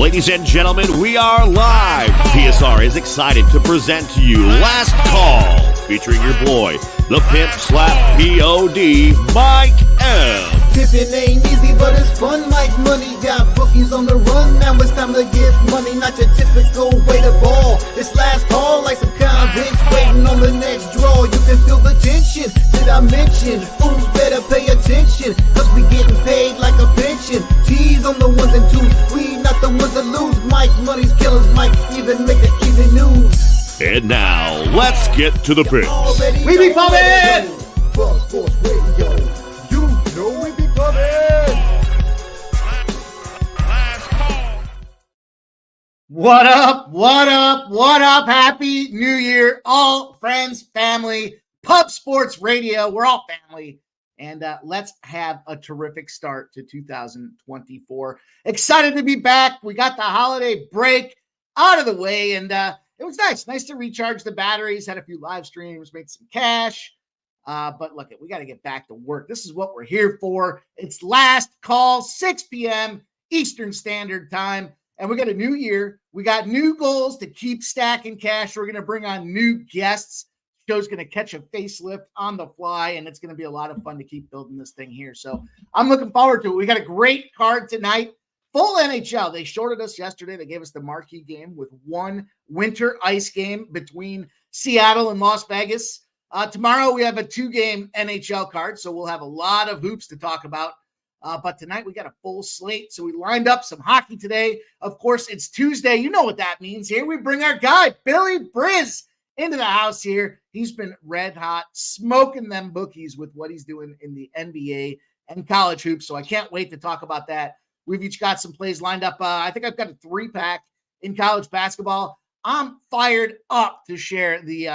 Ladies and gentlemen, we are live. PSR is excited to present to you Last Call, featuring your boy, the pimp slap POD, Mike M. Pimpin' ain't easy, but it's fun like money. Got bookies on the run, now it's time to get money. Not your typical way to ball. It's last call like some convicts waiting on the next draw. You can feel the tension. Did I mention? Fools better pay attention, cause we getting paid like a pension. T's on the ones and twos, we not the ones that lose. Mike Money's killers might even make the evening news. And now, let's get to the picks. We be pumping! Buzz Sports Radio, you know we be pumping! What up, what up, what up? Happy New Year, all friends, family, Pub Sports Radio. We're all family. And let's have a terrific start to 2024. Excited to be back. We got the holiday break out of the way, and it was nice. Nice to recharge the batteries. Had a few live streams, made some cash. But look, we got to get back to work. This is what we're here for. It's last call, 6 p.m. Eastern Standard Time. And we got a new year. We got new goals to keep stacking cash. We're going to bring on new guests. Show's going to catch a facelift on the fly, and it's going to be a lot of fun to keep building this thing here. So I'm looking forward to it. We got a great card tonight. Full NHL. They shorted us yesterday. They gave us the marquee game with one winter ice game between Seattle and Las Vegas. Tomorrow we have a 2-game NHL card, so we'll have a lot of hoops to talk about. But tonight we got a full slate, so we lined up some hockey today. Of course, it's Tuesday. You know what that means. Here we bring our guy, Billy Briz, into the house here. He's been red hot, smoking them bookies with what he's doing in the NBA and college hoops, so I can't wait to talk about that. We've each got some plays lined up. I think I've got a 3-pack in college basketball. I'm fired up to share the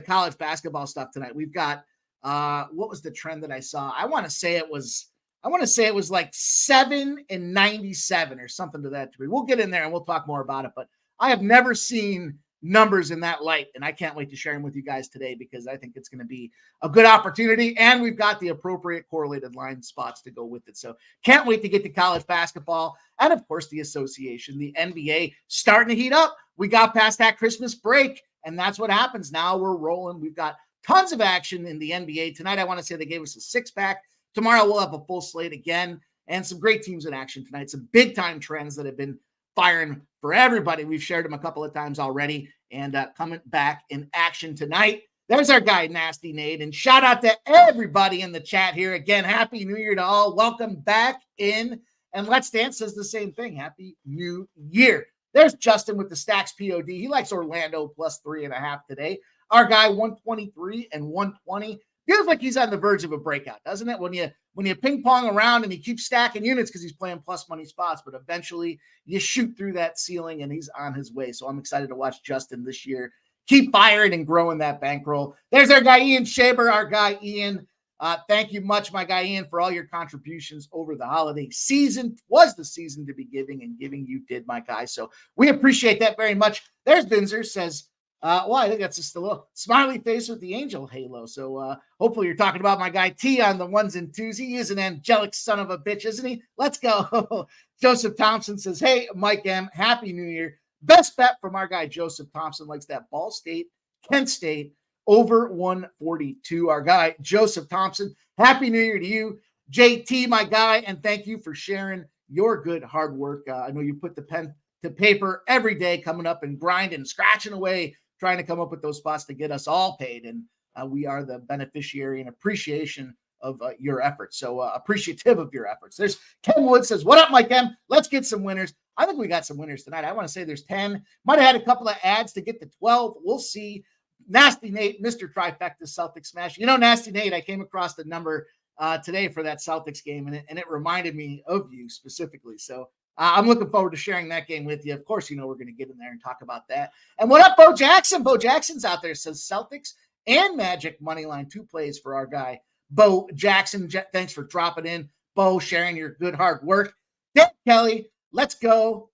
college basketball stuff tonight. We've got what was the trend that I saw? I want to say it was like 7-97 or something to that degree. We'll get in there and we'll talk more about it, but I have never seen numbers in that light, and I can't wait to share them with you guys today because I think it's going to be a good opportunity, and we've got the appropriate correlated line spots to go with it. So can't wait to get to college basketball, and of course the association, the NBA, starting to heat up. We got past that Christmas break, and that's what happens. Now we're rolling. We've got tons of action in the NBA. Tonight I want to say they gave us a 6-pack. Tomorrow we'll have a full slate again, and some great teams in action tonight. Some big-time trends that have been firing for everybody. We've shared them a couple of times already, and coming back in action tonight. There's our guy, Nasty Nate, and shout out to everybody in the chat here. Again, Happy New Year to all. Welcome back in, and Let's Dance says the same thing. Happy New Year. There's Justin with the Stacks POD. He likes Orlando plus 3.5 today. Our guy, 123 and 120. Feels like he's on the verge of a breakout, doesn't it? When you ping pong around and he keeps stacking units because he's playing plus money spots, but eventually you shoot through that ceiling and he's on his way. So I'm excited to watch Justin this year keep firing and growing that bankroll. There's our guy, Ian Shaber, our guy, Ian. Thank you much, my guy, Ian, for all your contributions over the holiday season. Was the season to be giving, and giving you did, my guy. So we appreciate that very much. There's Vinzer, says, I think that's just a little smiley face with the angel halo. So hopefully you're talking about my guy T on the 1s and 2s. He is an angelic son of a bitch, isn't he? Let's go. Joseph Thompson says, hey, Mike M, Happy New Year. Best bet from our guy Joseph Thompson. Likes that Ball State, Kent State, over 142. Our guy Joseph Thompson. Happy New Year to you. JT, my guy, and thank you for sharing your good hard work. I know you put the pen to paper every day, coming up and grinding, scratching away, trying to come up with those spots to get us all paid. And we are the beneficiary and appreciation of your efforts. So appreciative of your efforts. There's Ken Wood says, what up, Mike M? Let's get some winners. I think we got some winners tonight. I want to say there's 10. Might have had a couple of ads to get to 12. We'll see. Nasty Nate, Mr. Trifecta Celtics Smash. You know, Nasty Nate, I came across the number today for that Celtics game, and it reminded me of you specifically. So I'm looking forward to sharing that game with you. Of course, you know we're going to get in there and talk about that. And what up, Bo Jackson? Bo Jackson's out there, says Celtics and Magic moneyline, 2 plays for our guy, Bo Jackson. Thanks for dropping in. Bo, sharing your good hard work. Dan Kelly, let's go.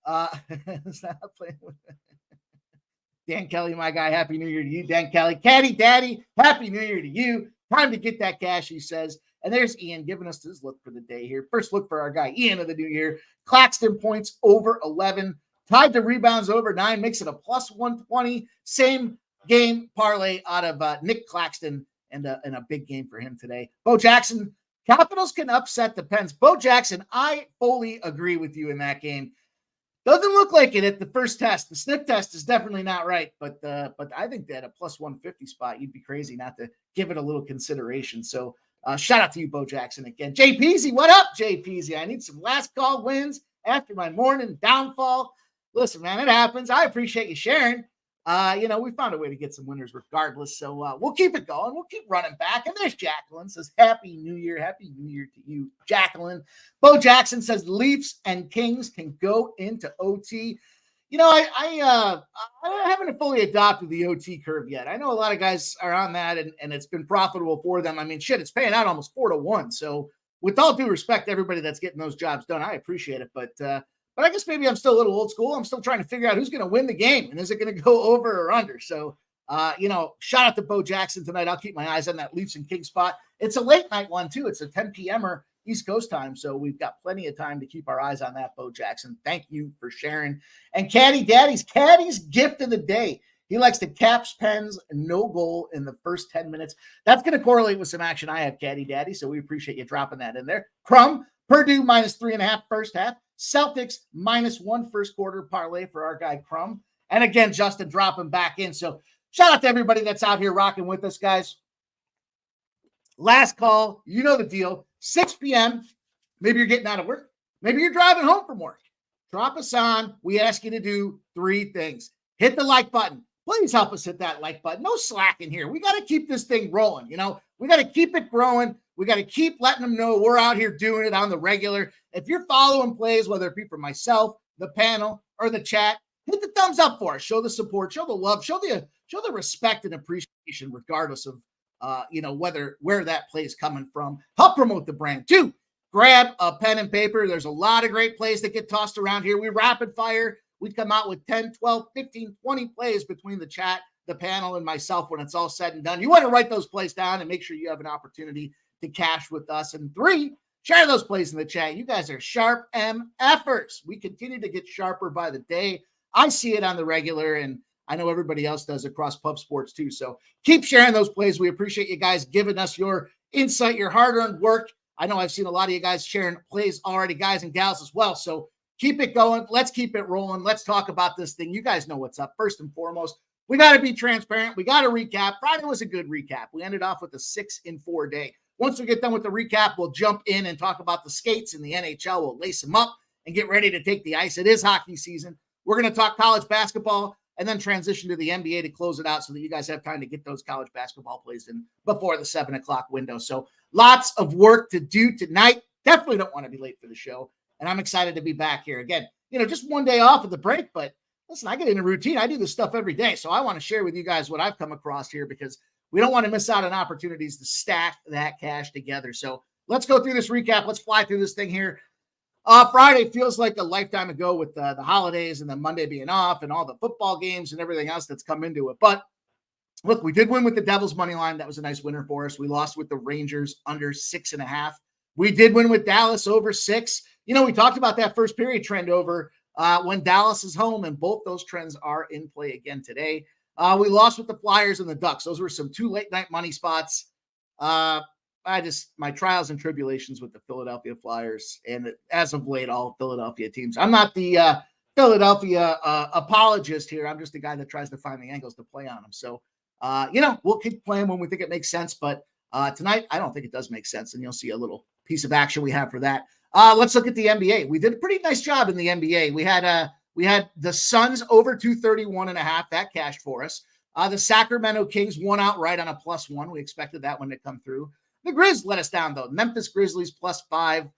Dan Kelly, my guy, Happy New Year to you. Dan Kelly, Caddy Daddy, Happy New Year to you. Time to get that cash, he says. And there's Ian giving us his look for the day here. First look for our guy, Ian of the new year. Claxton points over 11. Tied to rebounds over 9, makes it a plus 120. Same game parlay out of Nick Claxton, and a big game for him today. Bo Jackson, Capitals can upset the Pens. Bo Jackson, I fully agree with you in that game. Doesn't look like it at the first test. The sniff test is definitely not right, but I think that a plus 150 spot, you'd be crazy not to give it a little consideration. So shout out to you, Bo Jackson, again. Jay Peasy, what up, Jay Peasy? I need some last call wins after my morning downfall. Listen, man, it happens. I appreciate you sharing. We found a way to get some winners regardless. So we'll keep it going. We'll keep running back. And there's Jacqueline, says, Happy New Year. Happy New Year to you, Jacqueline. Bo Jackson says Leafs and Kings can go into OT. I haven't fully adopted the OT curve yet. I know a lot of guys are on that, and it's been profitable for them. I mean, shit, it's paying out almost 4-1. So with all due respect to everybody that's getting those jobs done, I appreciate it. But I guess maybe I'm still a little old school. I'm still trying to figure out who's going to win the game, and is it going to go over or under? So, shout out to Bo Jackson tonight. I'll keep my eyes on that Leafs and Kings spot. It's a late night one too. It's a 10 p.m.er East Coast time, so we've got plenty of time to keep our eyes on that, Bo Jackson. Thank you for sharing. And Caddy's gift of the day. He likes the Caps Pens no goal in the first 10 minutes. That's going to correlate with some action I have, Caddy Daddy, so we appreciate you dropping that in there. Crumb, Purdue minus 3.5 first half. Celtics -1 first quarter parlay for our guy Crumb. And again, Justin dropping back in. So shout out to everybody that's out here rocking with us, guys. Last call. You know the deal. 6 p.m. Maybe you're getting out of work. Maybe you're driving home from work. Drop us on. We ask you to do 3 things. Hit the like button. Please help us hit that like button. No slack in here. We got to keep this thing rolling. We got to keep it growing. We got to keep letting them know we're out here doing it on the regular. If you're following plays, whether it be for myself, the panel, or the chat, hit the thumbs up for us. Show the support, show the love, show the respect and appreciation, regardless of where that play is coming from. Help promote the brand. 2, grab a pen and paper. There's a lot of great plays that get tossed around here. We rapid fire. We come out with 10, 12, 15, 20 plays between the chat, the panel, and myself when it's all said and done. You want to write those plays down and make sure you have an opportunity to cash with us. And 3, share those plays in the chat. You guys are sharp MFers. We continue to get sharper by the day. I see it on the regular, and I know everybody else does across pub sports too. So keep sharing those plays. We appreciate you guys giving us your insight, your hard-earned work. I know I've seen a lot of you guys sharing plays already, guys and gals as well. So keep it going. Let's keep it rolling. Let's talk about this thing. You guys know what's up. First and foremost, we got to be transparent. We got to recap. Friday was a good recap. We ended off with a 6-4 day. Once we get done with the recap, we'll jump in and talk about the skates in the NHL. We'll lace them up and get ready to take the ice. It is hockey season. We're going to talk college basketball and then transition to the NBA to close it out so that you guys have time to get those college basketball plays in before the 7 o'clock window. So lots of work to do tonight. Definitely don't want to be late for the show. And I'm excited to be back here again. Just one day off of the break, but listen, I get in a routine. I do this stuff every day. So I want to share with you guys what I've come across here, because we don't want to miss out on opportunities to stack that cash together. So let's go through this recap. Let's fly through this thing here. Friday feels like a lifetime ago with the holidays and then Monday being off and all the football games and everything else that's come into it. But look, we did win with the Devils money line. That was a nice winner for us. We lost with the Rangers under 6.5. We did win with Dallas over 6. We talked about that first period trend over when Dallas is home, and both those trends are in play again today. We lost with the Flyers and the Ducks. Those were some 2 late night money spots. My trials and tribulations with the Philadelphia Flyers, and as of late, all Philadelphia teams. I'm not the Philadelphia apologist here. I'm just a guy that tries to find the angles to play on them. So, we'll keep playing when we think it makes sense. But tonight, I don't think it does make sense, and you'll see a little piece of action we have for that. Let's look at the NBA. We did a pretty nice job in the NBA. We had the Suns over 231.5. That cashed for us. The Sacramento Kings won outright on a +1. We expected that one to come through. The Grizz let us down, though. Memphis Grizzlies +5.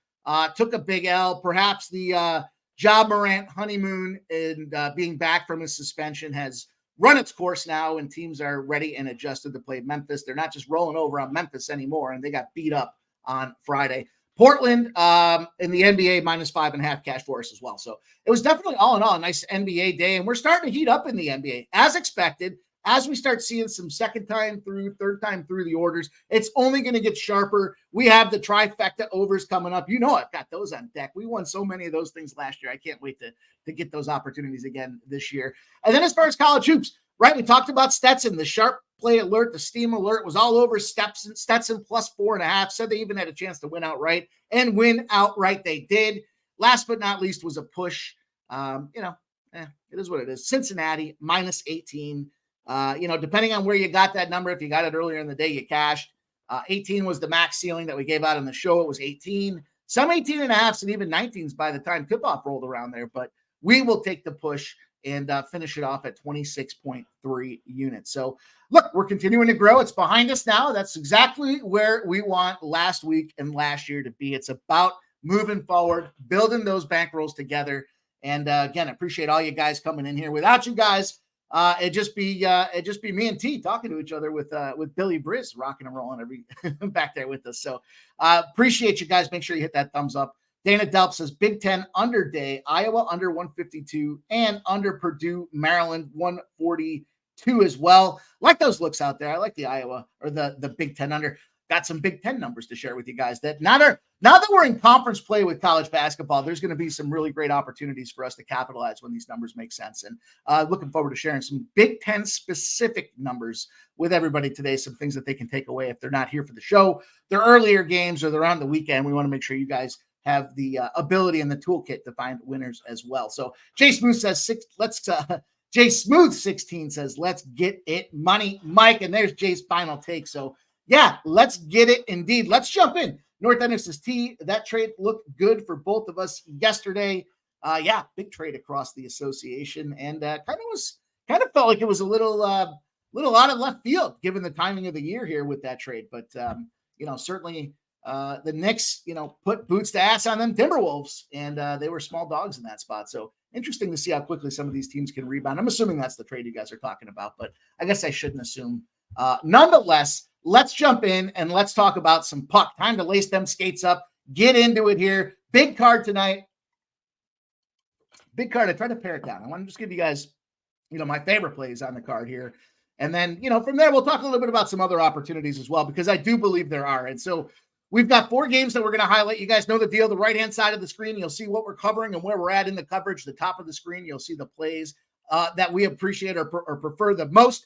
Took a big L. Perhaps the Ja Morant honeymoon and being back from his suspension has run its course now, and teams are ready and adjusted to play Memphis. They're not just rolling over on Memphis anymore, and they got beat up on Friday. Portland in the NBA -5.5 cash for us as well. So it was definitely all in all a nice NBA day, and we're starting to heat up in the NBA as expected, as we start seeing some second time through, third time through the orders, it's only going to get sharper. We have the trifecta overs coming up. You know, I've got those on deck. We won so many of those things last year. I can't wait to get those opportunities again this year. And then as far as college hoops, right, we talked about Stetson, the sharp play alert, the steam alert was all over Stetson plus 4.5. Said they even had a chance to win outright, and win outright they did. Last but not least was a push. It is what it is. Cincinnati minus 18. Depending on where you got that number, if you got it earlier in the day, you cashed. 18 was the max ceiling that we gave out on the show. It was 18. Some 18.5s and even 19s by the time tip-off rolled around there. But we will take the push and finish it off at 26.3 units. So, look, we're continuing to grow. It's behind us now. That's exactly where we want last week and last year to be. It's about moving forward, building those bankrolls together. And again, I appreciate all you guys coming in here. Without you guys, it'd just be me and T talking to each other with Billy Briz rocking and rolling every back there with us. So appreciate you guys. Make sure you hit that thumbs up. Dana Delp says Big Ten under day, Iowa under 152 and under Purdue, Maryland 142 as well. Like those looks out there. I like the Iowa or the Big Ten under. Got some Big Ten numbers to share with you guys that now that we're in conference play with college basketball, there's going to be some really great opportunities for us to capitalize when these numbers make sense. And looking forward to sharing some Big Ten specific numbers with everybody today, some things that they can take away if they're not here for the show, they're earlier games or they're on the weekend. We want to make sure you guys have the ability and the toolkit to find winners as well. So Jay Smooth says Jay Smooth 16 says, let's get it money, Mike. And there's Jay's final take. So yeah, let's get it indeed. Let's jump in. North End says T, that trade looked good for both of us yesterday. Big trade across the association, and kind of felt like it was a little out of left field given the timing of the year here with that trade. But certainly the Knicks, put boots to ass on them Timberwolves, and they were small dogs in that spot. So interesting to see how quickly some of these teams can rebound. I'm assuming that's the trade you guys are talking about, but I guess I shouldn't assume. Nonetheless, let's jump in and let's talk about some puck. Time to lace them skates up, get into it here. Big card tonight. Big card. I tried to pare it down. I want to just give you guys, my favorite plays on the card here. And then, from there, we'll talk a little bit about some other opportunities as well, because I do believe there are. And so we've got 4 games that we're going to highlight. You guys know the deal. The right-hand side of the screen, you'll see what we're covering and where we're at in the coverage. The top of the screen, you'll see the plays that we appreciate or prefer the most.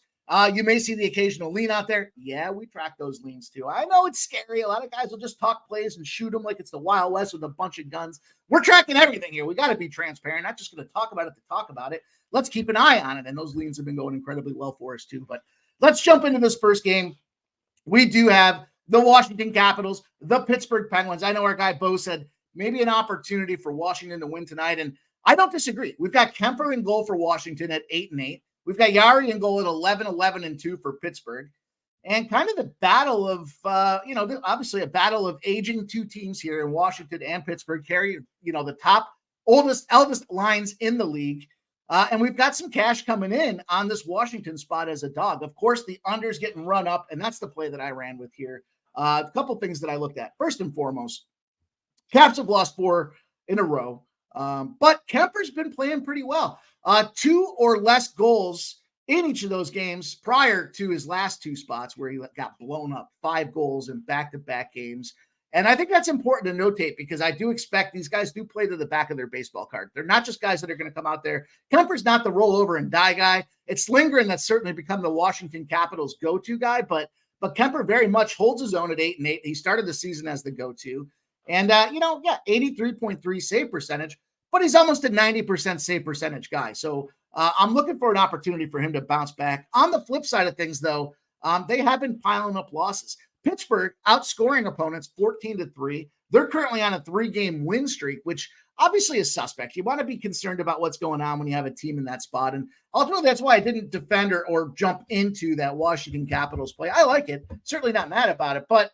You may see the occasional lean out there. Yeah, we track those leans too. I know it's scary. A lot of guys will just talk plays and shoot them like it's the Wild West with a bunch of guns. We're tracking everything here. We got to be transparent, not just going to talk about it to talk about it. Let's keep an eye on it. And those leans have been going incredibly well for us too. But let's jump into this first game. We do have the Washington Capitals, the Pittsburgh Penguins. I know our guy Bo said maybe an opportunity for Washington to win tonight. And I don't disagree. We've got Kemper in goal for Washington at 8-8. We've got Yari in goal at 11-11-2 for Pittsburgh. And kind of the battle of, obviously a battle of aging two teams here in Washington and Pittsburgh carry, the top, eldest lines in the league. And we've got some cash coming in on this Washington spot as a dog. Of course, the under's getting run up, and that's the play that I ran with here. A couple things that I looked at. First and foremost, Caps have lost 4 in a row, but Kemper's been playing pretty well. 2 or less goals in each of those games prior to his last 2 spots where he got blown up. 5 goals in back-to-back games. And I think that's important to notate because I do expect these guys do play to the back of their baseball card. They're not just guys that are going to come out there. Kemper's not the roll over and die guy. It's Lindgren that's certainly become the Washington Capitals go-to guy, but Kemper very much holds his own at 8-8. He started the season as the go-to. And, 83.3 save percentage, but he's almost a 90% save percentage guy. So I'm looking for an opportunity for him to bounce back. On the flip side of things, though, they have been piling up losses. Pittsburgh outscoring opponents 14-3. They're currently on a 3-game win streak, which obviously is suspect. You want to be concerned about what's going on when you have a team in that spot. And ultimately, that's why I didn't defend or jump into that Washington Capitals play. I like it. Certainly not mad about it. But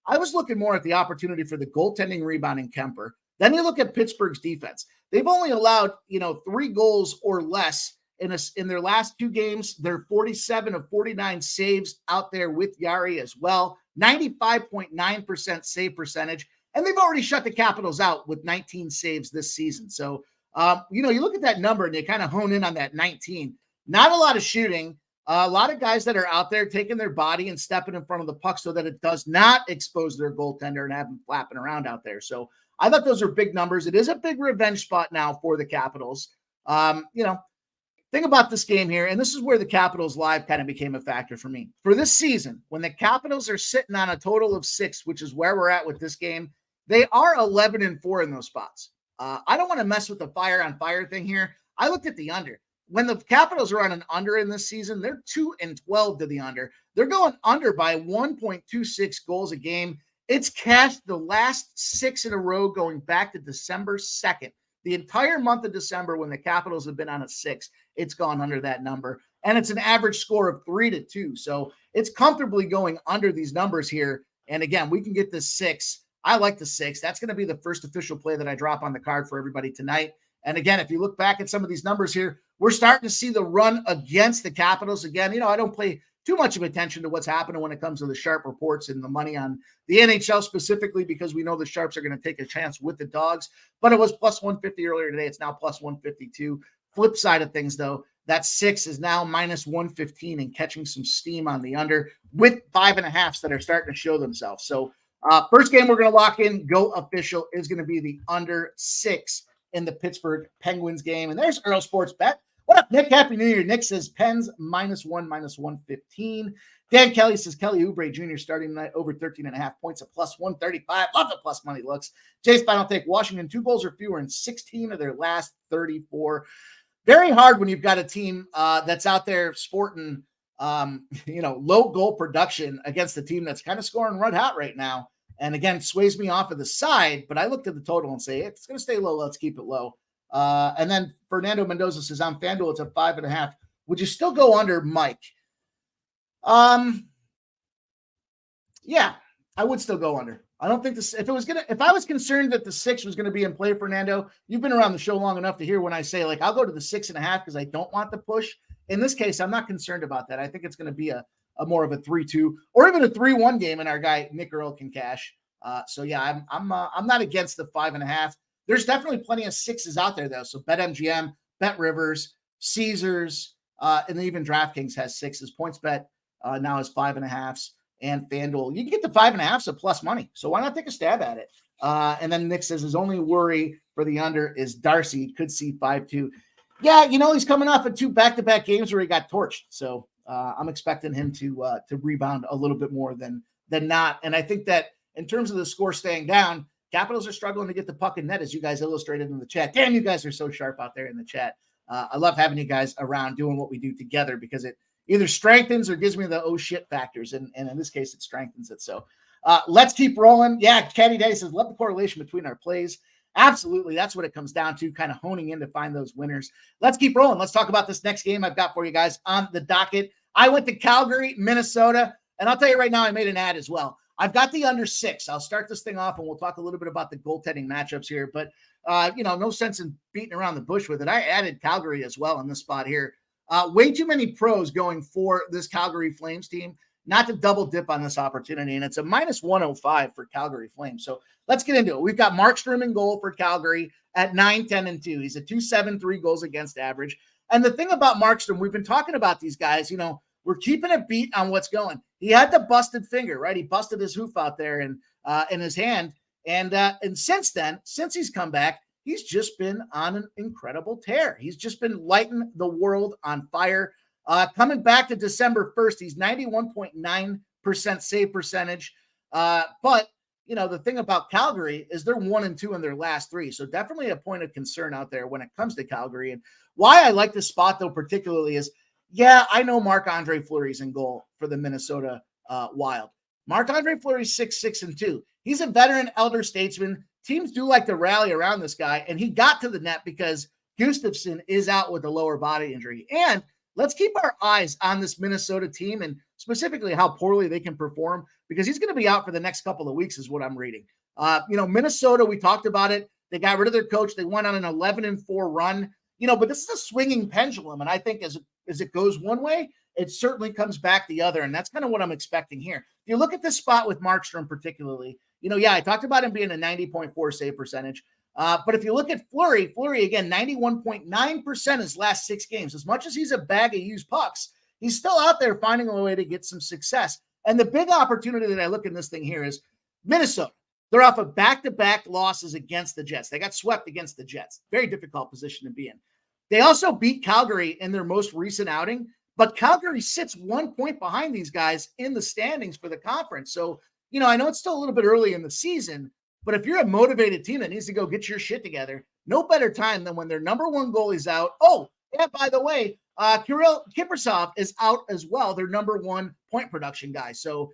I was looking more at the opportunity for the goaltending rebound in Kemper. Then you look at Pittsburgh's defense. They've only allowed, 3 goals or less in their last 2 games. They're 47 of 49 saves out there with Yari as well. 95.9% save percentage. And they've already shut the Capitals out with 19 saves this season. So, you look at that number and you kind of hone in on that 19. Not a lot of shooting. A lot of guys that are out there taking their body and stepping in front of the puck so that it does not expose their goaltender and have them flapping around out there. So I thought those are big numbers. It is a big revenge spot now for the Capitals. Think about this game here, and this is where the Capitals live kind of became a factor for me. For this season, when the Capitals are sitting on a total of 6, which is where we're at with this game, they are 11-4 in those spots. I don't want to mess with the fire on fire thing here. I looked at the under. When the Capitals are on an under in this season, they're 2-12 to the under. They're going under by 1.26 goals a game. It's cashed the last 6 in a row going back to December 2nd. The entire month of December, when the Capitals have been on a 6, it's gone under that number. And it's an average score of 3-2. So it's comfortably going under these numbers here. And again, we can get this 6. I like the 6. That's going to be the first official play that I drop on the card for everybody tonight. And again, if you look back at some of these numbers here, we're starting to see the run against the Capitals again. I don't pay too much of attention to what's happening when it comes to the sharp reports and the money on the NHL specifically, because we know the Sharps are going to take a chance with the Dogs, but it was plus 150 earlier today. It's now plus 152. Flip side of things, though, that 6 is now minus 115 and catching some steam on the under with 5.5s that are starting to show themselves. So first game we're going to lock in, go official, is going to be the under 6 in the Pittsburgh Penguins game. And there's Earl Sports Bet. What up, Nick? Happy New Year. Nick says Pens -1, minus 115. Dan Kelly says Kelly Oubre Jr. starting tonight over 13.5 points at plus 135. Love the plus money looks. Jay's final take, Washington 2 goals or fewer in 16 of their last 34. Very hard when you've got a team that's out there sporting, low goal production against a team that's kind of scoring red hot right now. And again, sways me off of the side, but I looked at the total and say, if it's going to stay low, let's keep it low. And then Fernando Mendoza says, on FanDuel, it's a 5.5. Would you still go under, Mike? Yeah, I would still go under. I don't think this, if I was concerned that the 6 was going to be in play, Fernando, you've been around the show long enough to hear when I say, like, I'll go to the 6.5 because I don't want the push. In this case, I'm not concerned about that. I think it's going to be a more of a 3-2 or even a 3-1 game, and our guy Nick Earl can cash. So yeah, I'm not against the 5.5. There's definitely plenty of 6s out there though. So BetMGM, BetRivers, Caesars, and then even DraftKings has 6s. PointsBet now is 5.5s, and FanDuel, you can get the 5.5s at plus money. So why not take a stab at it? And then Nick says his only worry for the under is Darcy could see 5-2. Yeah, he's coming off of 2 back-to-back games where he got torched. So I'm expecting him to rebound a little bit more than not. And I think that in terms of the score staying down, Capitals are struggling to get the puck in net, as you guys illustrated in the chat. Damn, you guys are so sharp out there in the chat. I love having you guys around doing what we do together because it either strengthens or gives me the oh shit factors. And in this case, it strengthens it. So let's keep rolling. Yeah, Caddy Day says, love the correlation between our plays. Absolutely. That's what it comes down to, kind of honing in to find those winners. Let's keep rolling. Let's talk about this next game I've got for you guys on the docket. I went to Calgary, Minnesota, and I'll tell you right now, I made an ad as well. I've got the under 6. I'll start this thing off, and we'll talk a little bit about the goaltending matchups here. But, no sense in beating around the bush with it. I added Calgary as well in this spot here. Way too many pros going for this Calgary Flames team, not to double dip on this opportunity. And it's a minus 105 for Calgary Flames. So let's get into it. We've got Markstrom in goal for Calgary at 9-10-2. He's a 2.73 goals against average. And the thing about Markstrom, we've been talking about these guys, we're keeping a beat on what's going. He had the busted finger, right? He busted his hoof out there and in his hand. And since then, since he's come back, he's just been on an incredible tear. He's just been lighting the world on fire. Coming back to December 1st, he's 91.9% save percentage. But, the thing about Calgary is they're 1-2 in their last 3. So definitely a point of concern out there when it comes to Calgary. And why I like this spot, though, particularly is, yeah, I know Marc-Andre Fleury's in goal for the Minnesota Wild. Marc-Andre Fleury's 6-6-2. He's a veteran elder statesman. Teams do like to rally around this guy, and he got to the net because Gustafsson is out with a lower body injury. And let's keep our eyes on this Minnesota team and specifically how poorly they can perform because he's going to be out for the next couple of weeks is what I'm reading. Minnesota, we talked about it. They got rid of their coach. They went on an 11-4 run, but this is a swinging pendulum. And I think as it goes one way, it certainly comes back the other. And that's kind of what I'm expecting here. If you look at this spot with Markstrom particularly, I talked about him being a 90.4 save percentage. But if you look at Fleury again, 91.9% his last 6 games. As much as he's a bag of used pucks, he's still out there finding a way to get some success. And the big opportunity that I look in this thing here is Minnesota. They're off of back-to-back losses against the Jets. They got swept against the Jets. Very difficult position to be in. They also beat Calgary in their most recent outing, but Calgary sits 1 point behind these guys in the standings for the conference. So, I know it's still a little bit early in the season, but if you're a motivated team that needs to go get your shit together, no better time than when their number one goalie's out. Oh, yeah, by the way, Kirill Kaprizov is out as well, their number one point production guy. So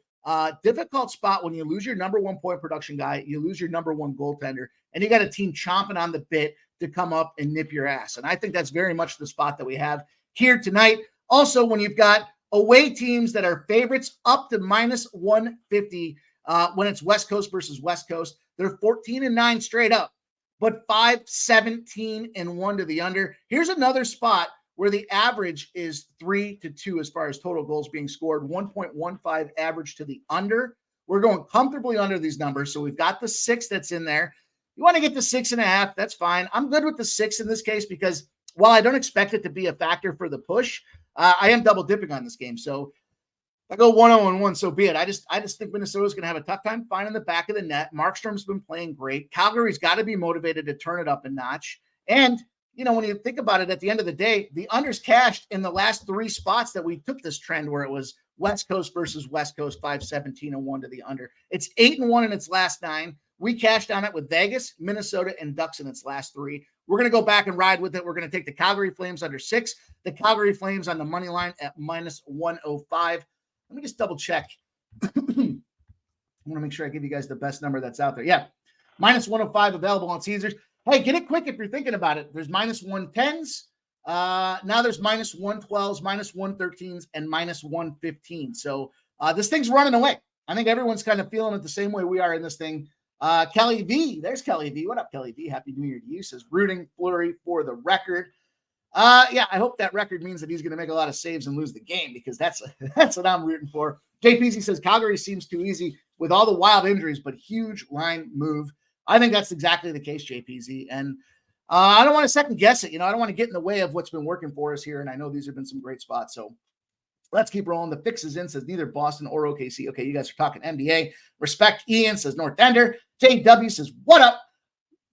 difficult spot when you lose your number one point production guy, you lose your number one goaltender, and you got a team chomping on the bit to come up and nip your ass. And I think that's very much the spot that we have here tonight. Also, when you've got away teams that are favorites up to minus 150, when it's West Coast versus West Coast, they're 14-9 straight up, but 5-17-1 to the under. Here's another spot where the average is 3-2 as far as total goals being scored, 1.15 average to the under. We're going comfortably under these numbers. So we've got the 6 that's in there. You want to get the 6.5, that's fine. I'm good with the 6 in this case because while I don't expect it to be a factor for the push, I am double dipping on this game. So if I go 1-0-1, so be it. I just think Minnesota's going to have a tough time finding the back of the net. Markstrom's been playing great. Calgary's got to be motivated to turn it up a notch. And, when you think about it, at the end of the day, the unders cashed in the last 3 spots that we took this trend where it was West Coast versus West Coast, 5-17-1 to the under. It's 8-1 in its last 9. We cashed on it with Vegas, Minnesota, and Ducks in its last 3. We're going to go back and ride with it. We're going to take the Calgary Flames under 6, the Calgary Flames on the money line at minus 105. Let me just double check. I want to make sure I give you guys the best number that's out there. Yeah, minus 105 available on Caesars. Hey, get it quick if you're thinking about it. There's minus 110s. Now there's minus 112s, minus 113s, and minus 115. So this thing's running away. I think everyone's kind of feeling it the same way we are in this thing. Kelly V, there's Kelly V. What up, Kelly V? Happy New Year to you. Says rooting Fleury for the record. Yeah, I hope that record means that he's going to make a lot of saves and lose the game because that's what I'm rooting for. JPZ says Calgary seems too easy with all the wild injuries, but huge line move. I think that's exactly the case, JPZ. And I don't want to second guess it. I don't want to get in the way of what's been working for us here. And I know these have been some great spots. So let's keep rolling. The fix is in, says neither Boston or OKC. Okay, you guys are talking NBA. Respect Ian, says North Ender. JW says, what up?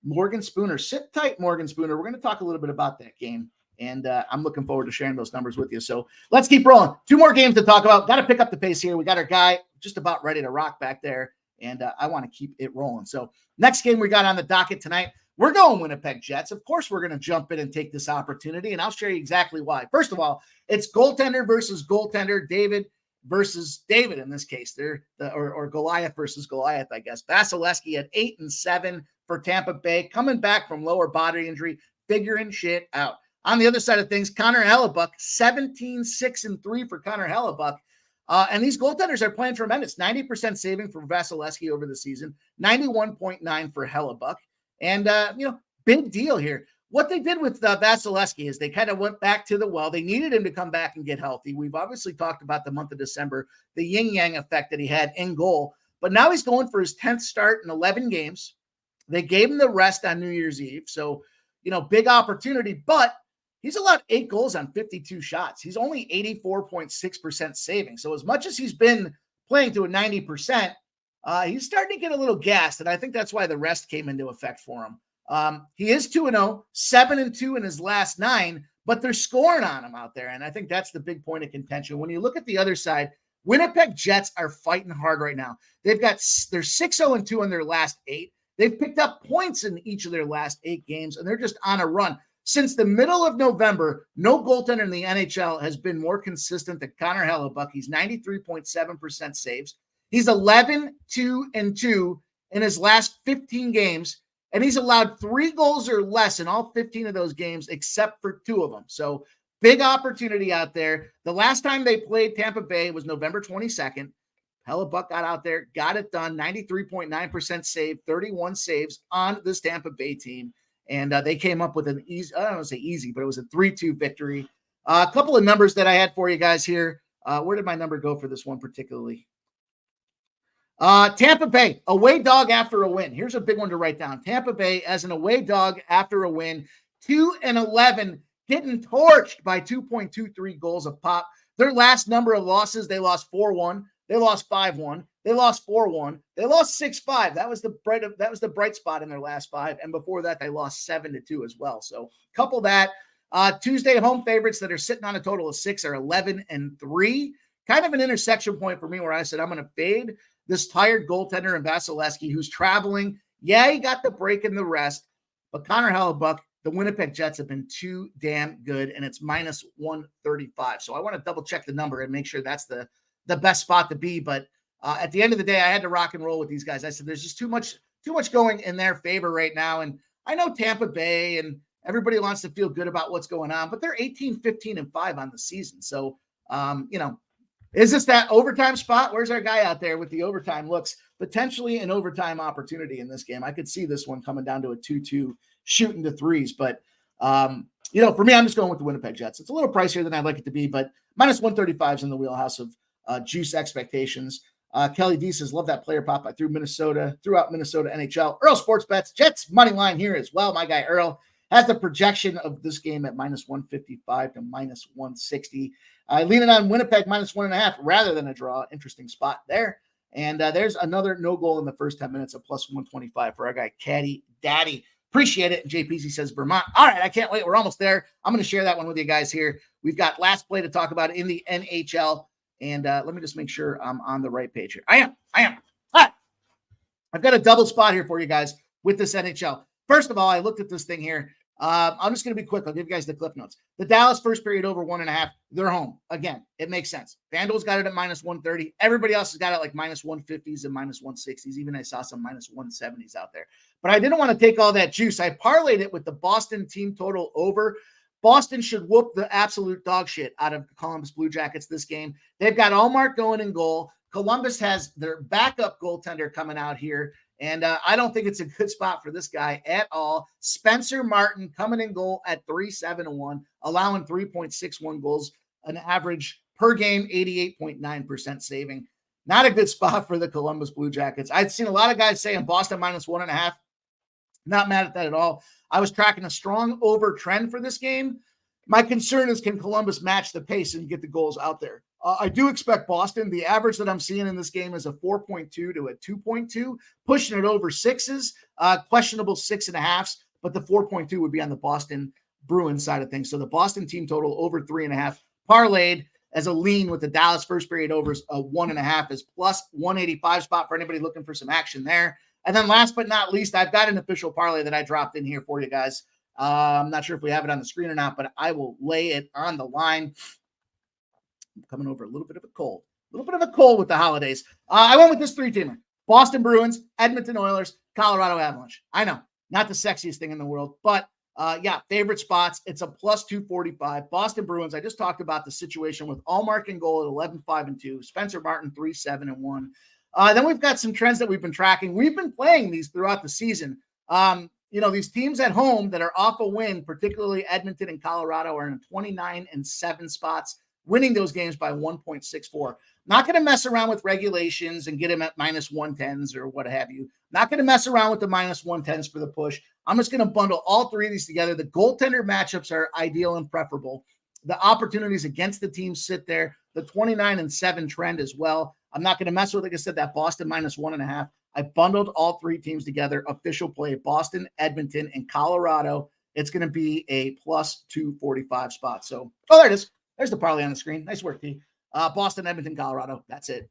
Morgan Spooner. Sit tight, Morgan Spooner. We're going to talk a little bit about that game. And I'm looking forward to sharing those numbers with you. So let's keep rolling. 2 more games to talk about. Got to pick up the pace here. We got our guy just about ready to rock back there. And I want to keep it rolling. So next game we got on the docket tonight, we're going Winnipeg Jets. Of course, we're going to jump in and take this opportunity. And I'll show you exactly why. First of all, it's goaltender versus goaltender, David versus David in this case. Or Goliath versus Goliath, I guess. Vasilevsky at 8-7 for Tampa Bay, coming back from lower body injury, figuring shit out. On the other side of things, Connor Hellebuck, 17-6-3 for Connor Hellebuck. And these goaltenders are playing tremendous. 90% saving for Vasilevsky over the season, 91.9 for Hellebuck. And, big deal here. What they did with Vasilevsky is they kind of went back to the well. They needed him to come back and get healthy. We've obviously talked about the month of December, the yin-yang effect that he had in goal. But now he's going for his 10th start in 11 games. They gave him the rest on New Year's Eve. So, big opportunity. But he's allowed 8 goals on 52 shots. He's only 84.6% saving. So as much as he's been playing to a 90%, he's starting to get a little gassed. And I think that's why the rest came into effect for him. He is 2-0, 7-2 in his last 9, but they're scoring on him out there. And I think that's the big point of contention. When you look at the other side, Winnipeg Jets are fighting hard right now. They're 6-0-2 in their last 8. They've picked up points in each of their last 8 games, and they're just on a run. Since the middle of November, no goaltender in the NHL has been more consistent than Connor Hellebuck. He's 93.7% saves. He's 11-2-2 in his last 15 games, and he's allowed 3 goals or less in all 15 of those games, except for 2 of them. So big opportunity out there. The last time they played Tampa Bay was November 22nd. Hellebuck got out there, got it done, 93.9% save, 31 saves on this Tampa Bay team. And they came up with an easy, I don't want to say easy, but it was a 3-2 victory. A couple of numbers that I had for you guys here. Where did my number go for this one particularly? Tampa Bay, away dog after a win. Here's a big one to write down. Tampa Bay as an away dog after a win, 2-11, getting torched by 2.23 goals a pop. Their last number of losses, they lost 4-1, they lost 5-1, they lost 4-1, they lost 6-5. That was the bright spot in their last 5. And before that, they lost 7-2 as well. So couple that. Tuesday home favorites that are sitting on a total of 6 are 11-3. Kind of an intersection point for me where I said I'm going to fade this tired goaltender in Vasilevsky, who's traveling. Yeah, he got the break and the rest, but Connor Hellebuck, the Winnipeg Jets have been too damn good, and it's minus 135. So I want to double check the number and make sure that's the best spot to be. But at the end of the day, I had to rock and roll with these guys. I said there's just too much going in their favor right now. And I know Tampa Bay and everybody wants to feel good about what's going on, but they're 18-15-5 on the season. So, is this that overtime spot? Where's our guy out there with the overtime looks? Potentially an overtime opportunity in this game. I could see this one coming down to a 2-2 shooting to threes. But, for me, I'm just going with the Winnipeg Jets. It's a little pricier than I'd like it to be, but minus 135 is in the wheelhouse of juice expectations. Kelly D says, love that player prop. I threw out Minnesota NHL. Earl Sports Bets, Jets money line here as well. My guy Earl has the projection of this game at minus 155 to minus 160. Leaning on Winnipeg minus 1.5 rather than a draw. Interesting spot there. And there's another no goal in the first 10 minutes of plus 125 for our guy Caddy Daddy. Appreciate it. And JPZ says Vermont. All right, I can't wait. We're almost there. I'm going to share that one with you guys here. We've got last play to talk about in the NHL. And let me just make sure I'm on the right page here. I am. All right. I've got a double spot here for you guys with this NHL. First of all, I looked at this thing here. I'm just going to be quick. I'll give you guys the clip notes. The Dallas first period over 1.5. They're home. Again, it makes sense. FanDuel's got it at minus 130. Everybody else has got it like minus 150s and minus 160s. Even I saw some minus 170s out there. But I didn't want to take all that juice. I parlayed it with the Boston team total over. Boston should whoop the absolute dog shit out of the Columbus Blue Jackets this game. They've got Allmark going in goal. Columbus has their backup goaltender coming out here. And I don't think it's a good spot for this guy at all. Spencer Martin coming in goal at 3.71, allowing 3.61 goals, an average per game, 88.9% saving. Not a good spot for the Columbus Blue Jackets. I'd seen a lot of guys saying Boston minus 1.5. Not mad at that at all. I was tracking a strong over trend for this game. My concern is, can Columbus match the pace and get the goals out there? I do expect Boston. The average that I'm seeing in this game is a 4.2 to a 2.2, pushing it over 6s, questionable 6.5s, but the 4.2 would be on the Boston Bruins side of things. So the Boston team total over 3.5, parlayed as a lean with the Dallas first period overs a 1.5 is plus 185 spot for anybody looking for some action there. And then last but not least, I've got an official parlay that I dropped in here for you guys. I'm not sure if we have it on the screen or not, but I will lay it on the line. I'm coming over a little bit of a cold with the holidays. I went with this 3-teamer: Boston Bruins, Edmonton Oilers, Colorado Avalanche. I know, not the sexiest thing in the world, but favorite spots. It's a plus 245. Boston Bruins. I just talked about the situation with Allmark in goal at 11-5-2, Spencer Martin 3-7-1. Then we've got some trends that we've been tracking. We've been playing these throughout the season. These teams at home that are off a win, particularly Edmonton and Colorado, are in 29-7 spots, winning those games by 1.64. Not going to mess around with regulations and get them at minus 110s or what have you. Not going to mess around with the minus 110s for the push. I'm just going to bundle all three of these together. The goaltender matchups are ideal and preferable. The opportunities against the teams sit there. The 29-7 trend as well. I'm not going to mess with, like I said, that Boston minus 1.5. I bundled all three teams together. Official play: Boston, Edmonton, and Colorado. It's going to be a plus 245 spot. So, there it is. There's the parlay on the screen. Nice work, T. Boston, Edmonton, Colorado. That's it.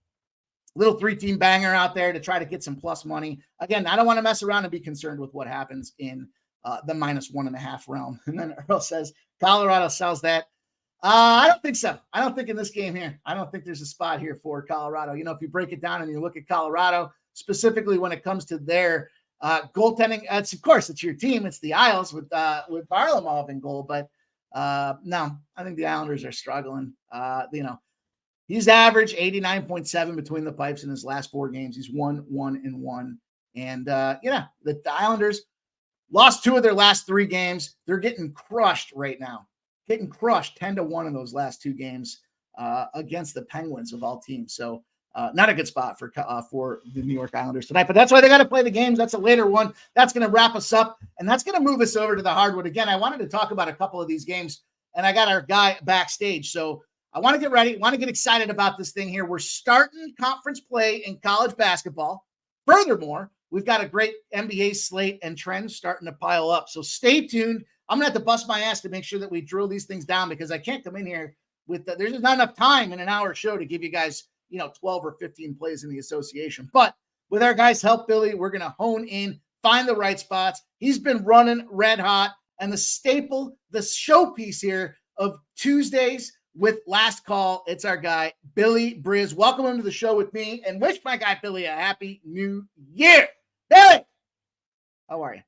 Little 3-team banger out there to try to get some plus money. Again, I don't want to mess around and be concerned with what happens in the minus 1.5 realm. And then Earl says Colorado sells that. I don't think so. I don't think in this game here, I don't think there's a spot here for Colorado. If you break it down and you look at Colorado, specifically when it comes to their goaltending, it's your team. It's the Isles with Varlamov in goal. But no, I think the Islanders are struggling. He's averaged 89.7 between the pipes in his last 4 games. He's 1-1-1. And the Islanders lost 2 of their last 3 games. They're getting crushed right now. Getting crushed 10-1 in those last 2 games against the Penguins of all teams. So not a good spot for the New York Islanders tonight, but that's why they got to play the games. That's a later one. That's going to wrap us up, and that's going to move us over to the hardwood. Again, I wanted to talk about a couple of these games, and I got our guy backstage. So I want to get ready, want to get excited about this thing here. We're starting conference play in college basketball. Furthermore, we've got a great NBA slate and trends starting to pile up. So stay tuned. I'm going to have to bust my ass to make sure that we drill these things down because I can't come in here with there's not enough time in an hour show to give you guys, 12 or 15 plays in the association. But with our guys' help, Billy, we're going to hone in, find the right spots. He's been running red hot. And the staple, the showpiece here of Tuesdays with Last Call, it's our guy, Billy Briz. Welcome him to the show with me and wish my guy Billy a happy new year. Billy, how are you?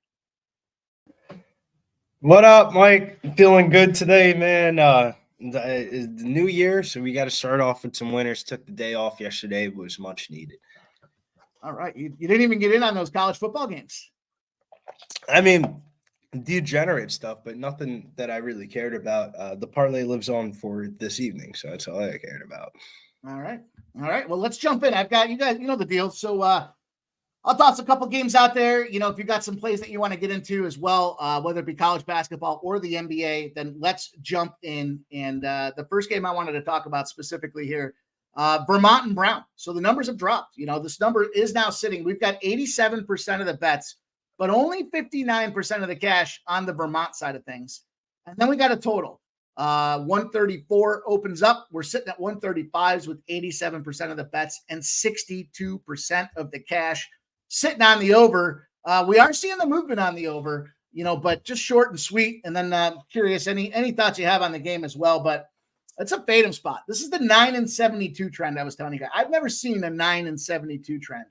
What up, Mike? Feeling good today, man. The new year, so we got to start off with some winners. Took the day off yesterday. It was much needed. All right. You didn't even get in on those college football games. I mean, degenerate stuff, but nothing that I really cared about. The parlay lives on for this evening, so that's all I cared about. All right. Well, let's jump in. I've got you guys, the deal. So I'll toss a couple games out there. If you've got some plays that you want to get into as well, whether it be college basketball or the NBA, then let's jump in. And the first game I wanted to talk about specifically here, Vermont and Brown. So the numbers have dropped. This number is now sitting. We've got 87% of the bets, but only 59% of the cash on the Vermont side of things. And then we got a total. 134 opens up. We're sitting at 135s with 87% of the bets and 62% of the cash sitting on the over. We are seeing the movement on the over, but just short and sweet. And then curious, any thoughts you have on the game as well, but it's a fade 'em spot. This is the 9-72 trend I was telling you guys. I've never seen a 9-72 trend.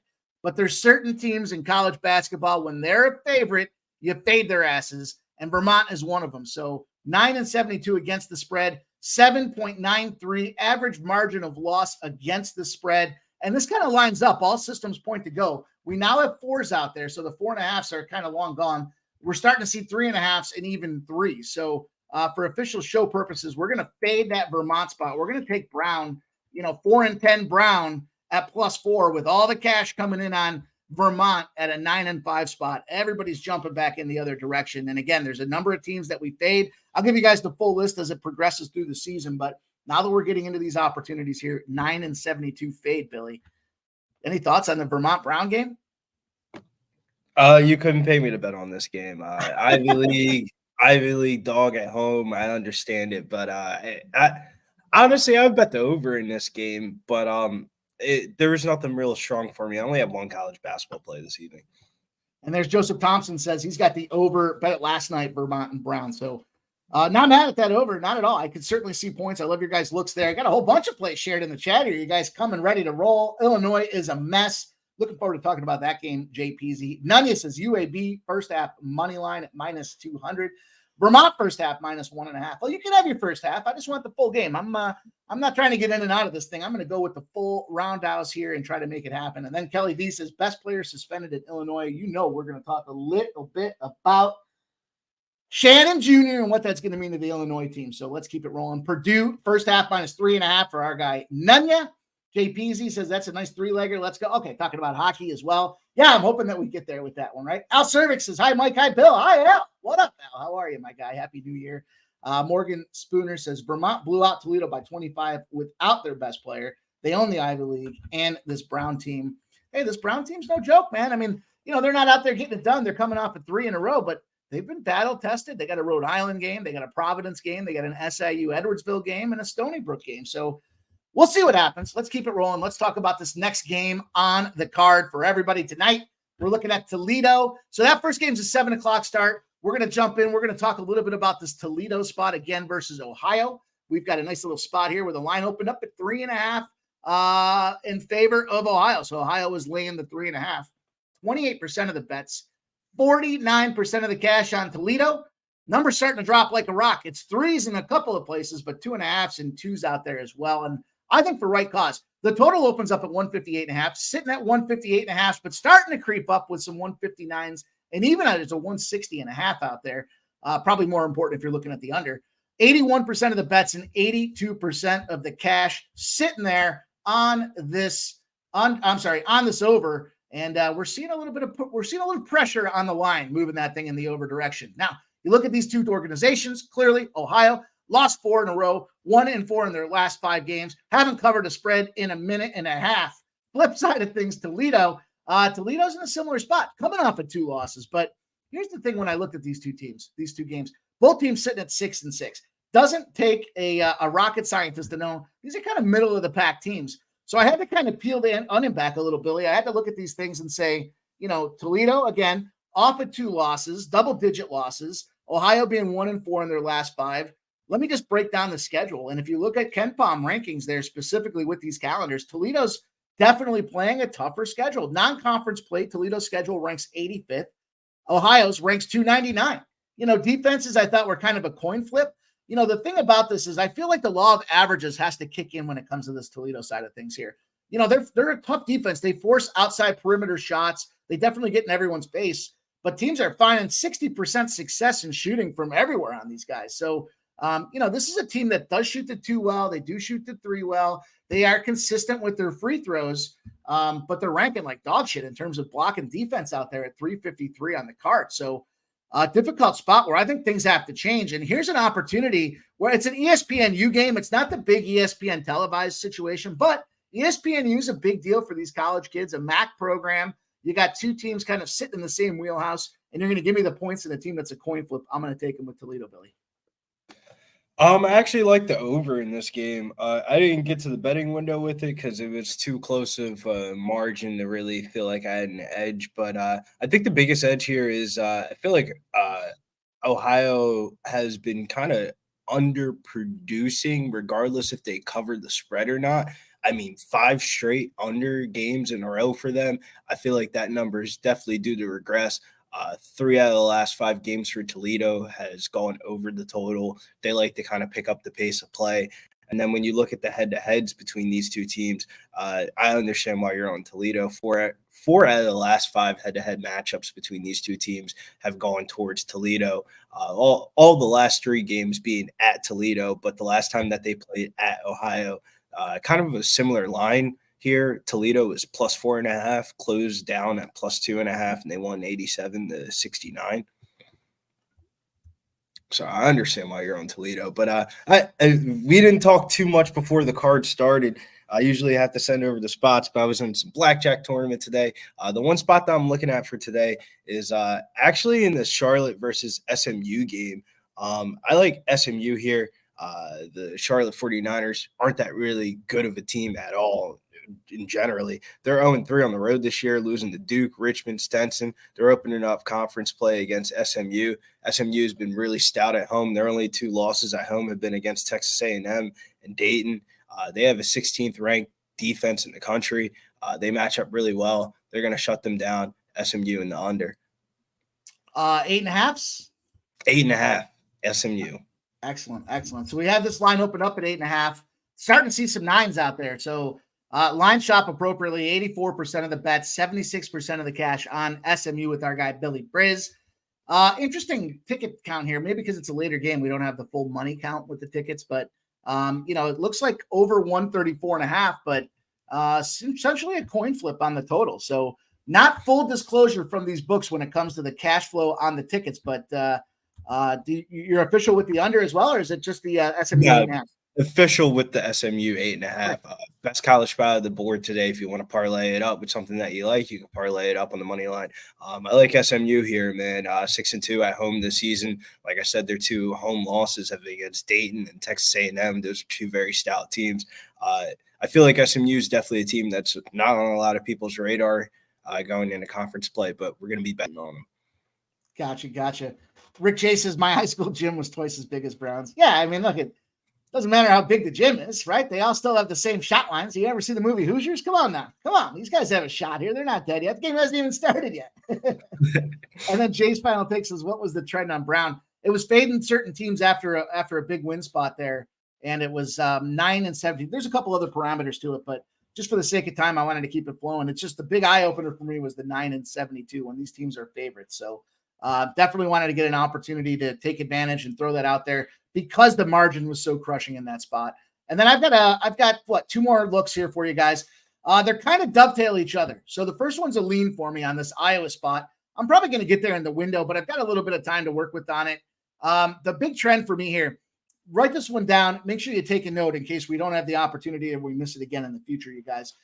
But there's certain teams in college basketball, when they're a favorite, you fade their asses, and Vermont is one of them. So 9-72 against the spread, 7.93 average margin of loss against the spread. And this kind of lines up. All systems point to go. We now have 4s out there, so the 4.5s are kind of long gone. We're starting to see 3.5s and even 3s. So for official show purposes, we're going to fade that Vermont spot. We're going to take Brown, 4-10 Brown at +4 with all the cash coming in on Vermont at a 9-5 spot. Everybody's jumping back in the other direction. And again, there's a number of teams that we fade. I'll give you guys the full list as it progresses through the season. But now that we're getting into these opportunities here, 9-72 fade, Billy. Any thoughts on the Vermont Brown game? You couldn't pay me to bet on this game. Ivy League dog at home. I understand it, but I honestly, I would bet the over in this game. But there was nothing real strong for me. I only have one college basketball play this evening. And there's Joseph Thompson says he's got the over bet it last night, Vermont and Brown. So not mad at that over, not at all. I could certainly see points. I love your guys' looks there. I got a whole bunch of plays shared in the chat here. You guys coming ready to roll. Illinois is a mess. Looking forward to talking about that game, JPZ. Nunya says UAB first half money line at -200. Vermont first half -1.5. Well, you can have your first half. I just want the full game. I'm not trying to get in and out of this thing. I'm going to go with the full roundhouse here and try to make it happen. And then Kelly D says best player suspended in Illinois. We're going to talk a little bit about Shannon Jr. and what that's going to mean to the Illinois team. So let's keep it rolling. Purdue first half -3.5 for our guy Nunya. JPZ says that's a nice 3-legger. Let's go. Okay, talking about hockey as well. Yeah, I'm hoping that we get there with that one, right? Al Cervix says, hi, Mike. Hi, Bill. Hi, Al. What up, Al? How are you, my guy? Happy New Year. Morgan Spooner says, Vermont blew out Toledo by 25 without their best player. They own the Ivy League and this Brown team. Hey, this Brown team's no joke, man. I mean, they're not out there getting it done. They're coming off of 3 in a row, but they've been battle-tested. They got a Rhode Island game. They got a Providence game. They got an SIU Edwardsville game and a Stony Brook game. So we'll see what happens. Let's keep it rolling. Let's talk about this next game on the card for everybody tonight. We're looking at Toledo. So that first game's a 7 o'clock start. We're going to jump in. We're going to talk a little bit about this Toledo spot again versus Ohio. We've got a nice little spot here where the line opened up at 3.5 in favor of Ohio. So Ohio is laying the 3.5. 28% of the bets, 49% of the cash on Toledo. Numbers starting to drop like a rock. It's 3s in a couple of places, but 2.5s and 2s out there as well. And I think for right cause. The total opens up at 158.5, sitting at 158.5, but starting to creep up with some 159s, and even there's a 160.5 out there. Probably more important if you're looking at the under. 81% of the bets and 82% of the cash sitting there on this. On this over, and we're seeing a little pressure on the line, moving that thing in the over direction. Now you look at these two organizations. Clearly, Ohio. lost 4 in a row, 1-4 in their last 5 games, haven't covered a spread in a minute and a half. Flip side of things, Toledo's in a similar spot, coming off of 2 losses. But here's the thing: when I looked at these two games, both teams sitting at 6-6. Doesn't take a rocket scientist to know these are kind of middle of the pack teams. So I had to kind of peel the onion back a little, Billy. I had to look at these things and say, Toledo, again, off of 2 losses, double-digit losses. Ohio being 1-4 in their last 5. Let me just break down the schedule. And if you look at KenPom rankings there, specifically with these calendars, Toledo's definitely playing a tougher schedule. Non-conference play, Toledo's schedule ranks 85th. Ohio's ranks 299. Defenses I thought were kind of a coin flip. The thing about this is I feel like the law of averages has to kick in when it comes to this Toledo side of things here. They're a tough defense. They force outside perimeter shots. They definitely get in everyone's face, but teams are finding 60% success in shooting from everywhere on these guys. So, this is a team that does shoot the 2 well. They do shoot the 3 well. They are consistent with their free throws, but they're ranking like dog shit in terms of blocking defense out there at 353 on the card. So, difficult spot where I think things have to change. And here's an opportunity where it's an ESPNU game. It's not the big ESPN televised situation, but ESPNU is a big deal for these college kids, a MAC program. You got 2 teams kind of sitting in the same wheelhouse, and you're going to give me the points in a team that's a coin flip. I'm going to take them with Toledo, Billy. I actually like the over in this game. I didn't get to the betting window with it because it was too close of a margin to really feel like I had an edge. But I think the biggest edge here is I feel like Ohio has been kind of underproducing regardless if they covered the spread or not. I mean, 5 straight under games in a row for them. I feel like that number is definitely due to regress. 3 out of the last 5 games for Toledo has gone over the total. They like to kind of pick up the pace of play. And then when you look at the head-to-heads between these 2 teams, I understand why you're on Toledo. 4 out of the last 5 head-to-head matchups between these 2 teams have gone towards Toledo. All the last 3 games being at Toledo, but the last time that they played at Ohio, kind of a similar line here. Toledo is plus 4.5, closed down at plus 2.5, and they won 87-69. So I understand why you're on Toledo, but we didn't talk too much before the card started. I usually have to send over the spots, but I was in some blackjack tournament today. The one spot that I'm looking at for today is actually in the Charlotte versus SMU game. I like SMU here. The Charlotte 49ers aren't that really good of a team at all. In generally, they're 0-3 on the road this year, losing to Duke, Richmond, Stetson. They're opening up conference play against SMU. SMU has been really stout at home. Their only 2 losses at home have been against Texas A&M and Dayton. They have a 16th ranked defense in the country. They match up really well. They're going to shut them down. SMU in the under. 8.5. 8.5. SMU. Excellent. So we have this line open up at 8.5. Starting to see some 9s out there. So line shop appropriately, 84% of the bets, 76% of the cash on SMU with our guy, Billy Briz. Interesting ticket count here, maybe because it's a later game. We don't have the full money count with the tickets, but it looks like over 134.5, but essentially a coin flip on the total. So not full disclosure from these books when it comes to the cash flow on the tickets, but you're official with the under as well, or is it just the SMU? Yeah. Official with the SMU 8.5. Best college spot of the board today. If you want to parlay it up with something that you like, you can parlay it up on the money line. I like SMU here, man. 6-2 at home this season. Like I said, their 2 home losses have been against Dayton and Texas A&M. Those are 2 very stout teams. I feel like SMU is definitely a team that's not on a lot of people's radar going into conference play, but we're going to be betting on them. Gotcha. Rick J says my high school gym was twice as big as Brown's. Yeah, I mean, look, it doesn't matter how big the gym is, right? They all still have the same shot lines. You ever see the movie Hoosiers? Come on now. Come on. These guys have a shot here. They're not dead yet. The game hasn't even started yet. And then Jay's final take says, what was the trend on Brown? It was fading certain teams after a big win spot there. And it was 9-17. There's a couple other parameters to it, but just for the sake of time, I wanted to keep it flowing. It's just the big eye opener for me was the 9-72 when these teams are favorites. So definitely wanted to get an opportunity to take advantage and throw that out there because the margin was so crushing in that spot. And then I've got 2 more looks here for you guys. They're kind of dovetail each other. So the first one's a lean for me on this Iowa spot. I'm probably going to get there in the window, but I've got a little bit of time to work with on it. The big trend for me here, write this one down. Make sure you take a note in case we don't have the opportunity and we miss it again in the future, you guys.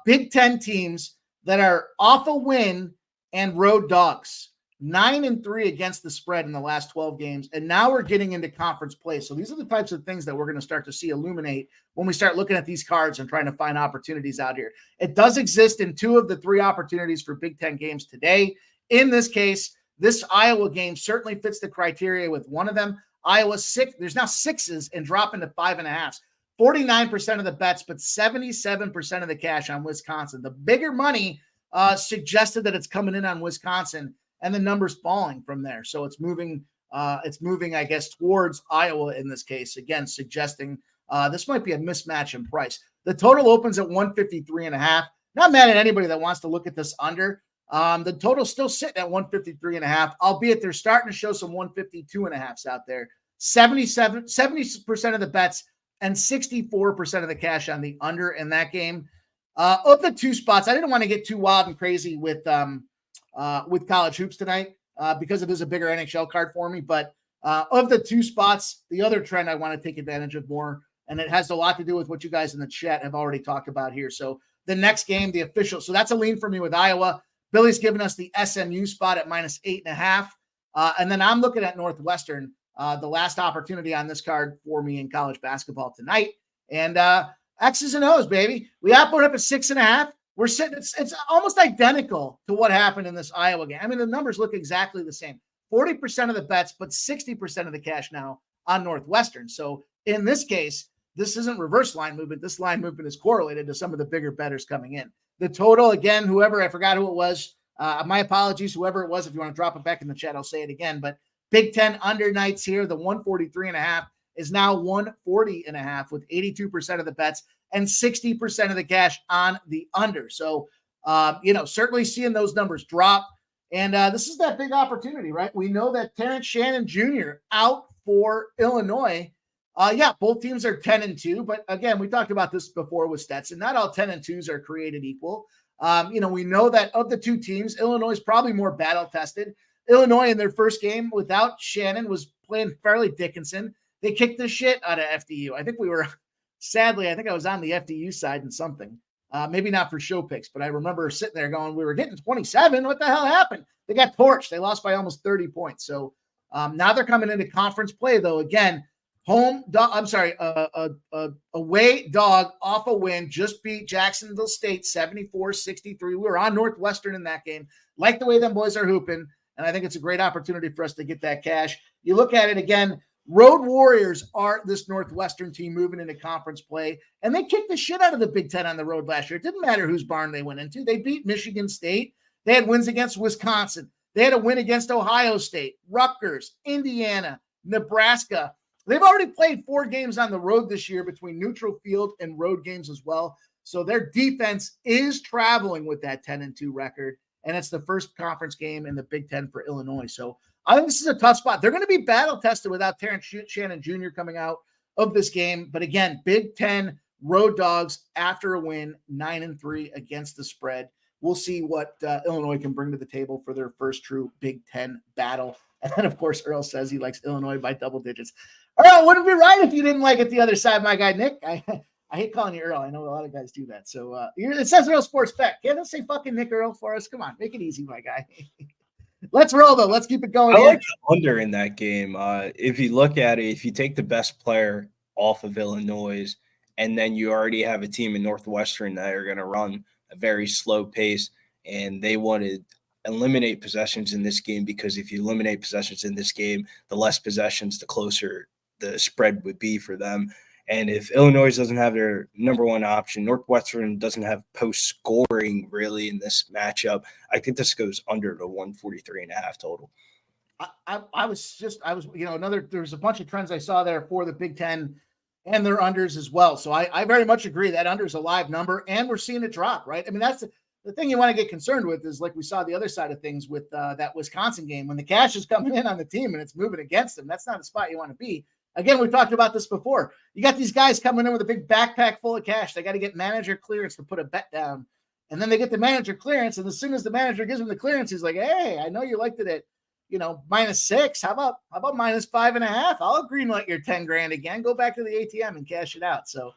Big Ten teams that are off a win and road dogs. 9-3 against the spread in the last 12 games. And now we're getting into conference play. So these are the types of things that we're going to start to see illuminate when we start looking at these cards and trying to find opportunities out here. It does exist in 2 of the 3 opportunities for Big Ten games today. In this case, this Iowa game certainly fits the criteria with one of them. Iowa 6, there's now 6s and dropping to 5.5. 49% of the bets, but 77% of the cash on Wisconsin. The bigger money suggested that it's coming in on Wisconsin, and the number's falling from there. So it's moving, I guess, towards Iowa in this case, again, suggesting this might be a mismatch in price. The total opens at 153.5. Not mad at anybody that wants to look at this under. The total's still sitting at 153.5, albeit they're starting to show some 152.5s out there. 70% of the bets and 64% of the cash on the under in that game. Of the 2 spots, I didn't want to get too wild and crazy with college hoops tonight because it is a bigger NHL card for me. But of the 2 spots, the other trend I want to take advantage of more, and it has a lot to do with what you guys in the chat have already talked about here. So the next game, the official. So that's a lean for me with Iowa. Billy's giving us the SMU spot at -8.5. And then I'm looking at Northwestern, the last opportunity on this card for me in college basketball tonight. And X's and O's, baby. We opened up at 6.5. We're sitting, it's almost identical to what happened in this Iowa game. I mean, the numbers look exactly the same. 40% of the bets, but 60% of the cash now on Northwestern. So in this case, this isn't reverse line movement. This line movement is correlated to some of the bigger bettors coming in. The total, again, whoever, I forgot who it was. My apologies, whoever it was. If you want to drop it back in the chat, I'll say it again. But Big Ten under nights here, the 143.5 is now 140.5 with 82% of the bets and 60% of the cash on the under. So, certainly seeing those numbers drop. And this is that big opportunity, right? We know that Terrence Shannon Jr. out for Illinois. Both teams are 10-2, but again, we talked about this before with Stetson. Not all 10-2s are created equal. We know that of the 2 teams, Illinois is probably more battle tested. Illinois in their first game without Shannon was playing fairly Dickinson. They kicked the shit out of FDU. I think I was on the FDU side in something. Maybe not for show picks, but I remember sitting there going, we were getting 27. What the hell happened? They got torched. They lost by almost 30 points. So now they're coming into conference play, though. Again, away dog off a win, just beat Jacksonville State 74-63. We were on Northwestern in that game. Like the way them boys are hooping, and I think it's a great opportunity for us to get that cash. You look at it again, Road Warriors are this Northwestern team moving into conference play, and they kicked the shit out of the Big Ten on the road last year. It didn't matter whose barn they went into. They beat Michigan State. They had wins against Wisconsin. They had a win against Ohio State, Rutgers, Indiana, Nebraska. They've already played 4 games on the road this year between neutral field and road games as well. So their defense is traveling with that 10-2 record, and it's the first conference game in the Big Ten for Illinois. So I think this is a tough spot. They're going to be battle tested without Terrence Shannon Jr. coming out of this game. But again, Big Ten road dogs after a win, 9-3 against the spread. We'll see what Illinois can bring to the table for their first true Big Ten battle. And then, of course, Earl says he likes Illinois by double digits. Earl, wouldn't be right if you didn't like it the other side, my guy, Nick. I hate calling you Earl. I know a lot of guys do that. So it says Earl Sports Bet. Can't it say fucking Nick Earl for us? Come on, make it easy, my guy. Let's roll, though. Let's keep it going. I like the under in that game. If you look at it, if you take the best player off of Illinois, and then you already have a team in Northwestern that are going to run a very slow pace, and they want to eliminate possessions in this game, because if you eliminate possessions in this game, the less possessions, the closer the spread would be for them. And if Illinois doesn't have their number one option, Northwestern doesn't have post scoring really in this matchup, I think this goes under the 143.5 total. There's a bunch of trends I saw there for the Big Ten and their unders as well. So I very much agree that under is a live number, and we're seeing it drop, right? I mean, that's the thing you want to get concerned with is, like we saw the other side of things with that Wisconsin game, when the cash is coming in on the team and it's moving against them. That's not a spot you want to be. Again, we talked about this before. You got these guys coming in with a big backpack full of cash. They got to get manager clearance to put a bet down. And then they get the manager clearance. And as soon as the manager gives them the clearance, he's like, hey, I know you liked it at -6. How about -5.5? I'll greenlight your 10 grand again. Go back to the ATM and cash it out. So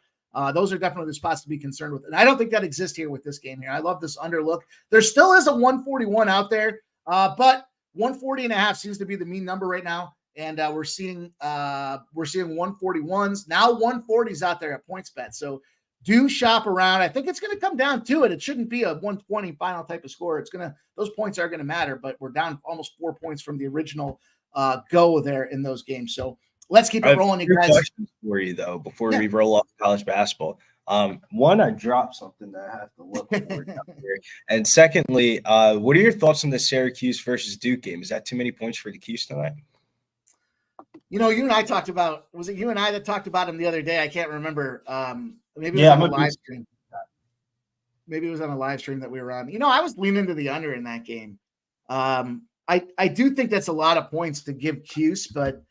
those are definitely the spots to be concerned with. And I don't think that exists here with this game here. I love this under look. There still is a 141 out there, but 140.5 seems to be the mean number right now. And we're seeing 141s, now 140s out there at PointsBet. So do shop around. I think it's going to come down to it. It shouldn't be a 120 final type of score. Those points are going to matter, but we're down almost 4 points from the original go there in those games. So let's keep it rolling, you guys. Questions for you though before we roll off college basketball. One, I dropped something that I have to look for here. And secondly, what are your thoughts on the Syracuse versus Duke game? Is that too many points for the Cuse tonight? You and I talked about, was it you and I that talked about him the other day? I can't remember. Maybe it was on a live stream. Maybe it was on a live stream that we were on. I was leaning to the under in that game. I do think that's a lot of points to give Cuse, but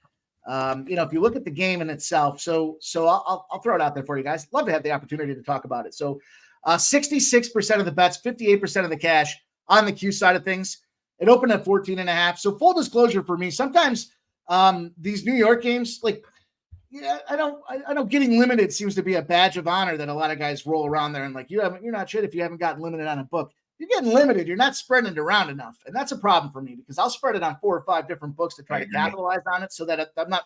if you look at the game in itself, so I'll throw it out there for you guys. Love to have the opportunity to talk about it. So 66% of the bets, 58% of the cash on the Cuse side of things. It opened at 14.5. So full disclosure for me, sometimes these New York games, I know getting limited seems to be a badge of honor that a lot of guys roll around there and you're not shit if you haven't gotten limited on a book. You're getting limited. You're not spreading it around enough. And that's a problem for me because I'll spread it on 4 or 5 different books to try to capitalize on it so that I'm not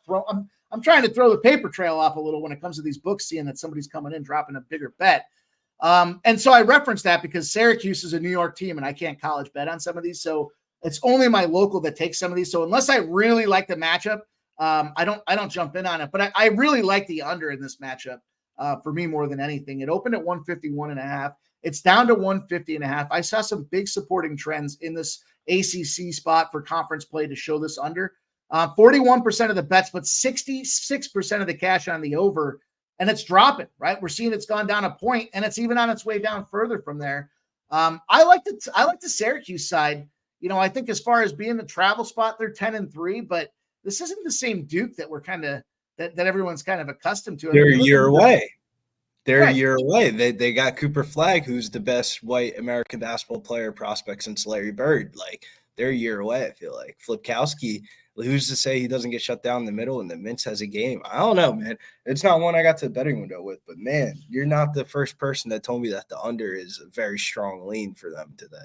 I'm trying to throw the paper trail off a little when it comes to these books, seeing that somebody's coming in, dropping a bigger bet. And so I referenced that because Syracuse is a New York team and I can't college bet on some of these. So it's only my local that takes some of these. So unless I really like the matchup, I don't jump in on it, but I really like the under in this matchup for me more than anything. It opened at 151.5. It's down to 150.5. I saw some big supporting trends in this ACC spot for conference play to show this under. 41% of the bets, but 66% of the cash on the over, and it's dropping, right? We're seeing it's gone down a point, and it's even on its way down further from there. I like the Syracuse side. I think as far as being the travel spot, they're 10-3, but this isn't the same Duke that we're kind of that everyone's kind of accustomed to. They're a year away. They're a year away. They got Cooper Flagg, who's the best white American basketball player prospect since Larry Bird. They're a year away, I feel like. Flipkowski, who's to say he doesn't get shut down in the middle and the Mintz has a game? I don't know, man. It's not one I got to the betting window with, but, man, you're not the first person that told me that the under is a very strong lean for them today.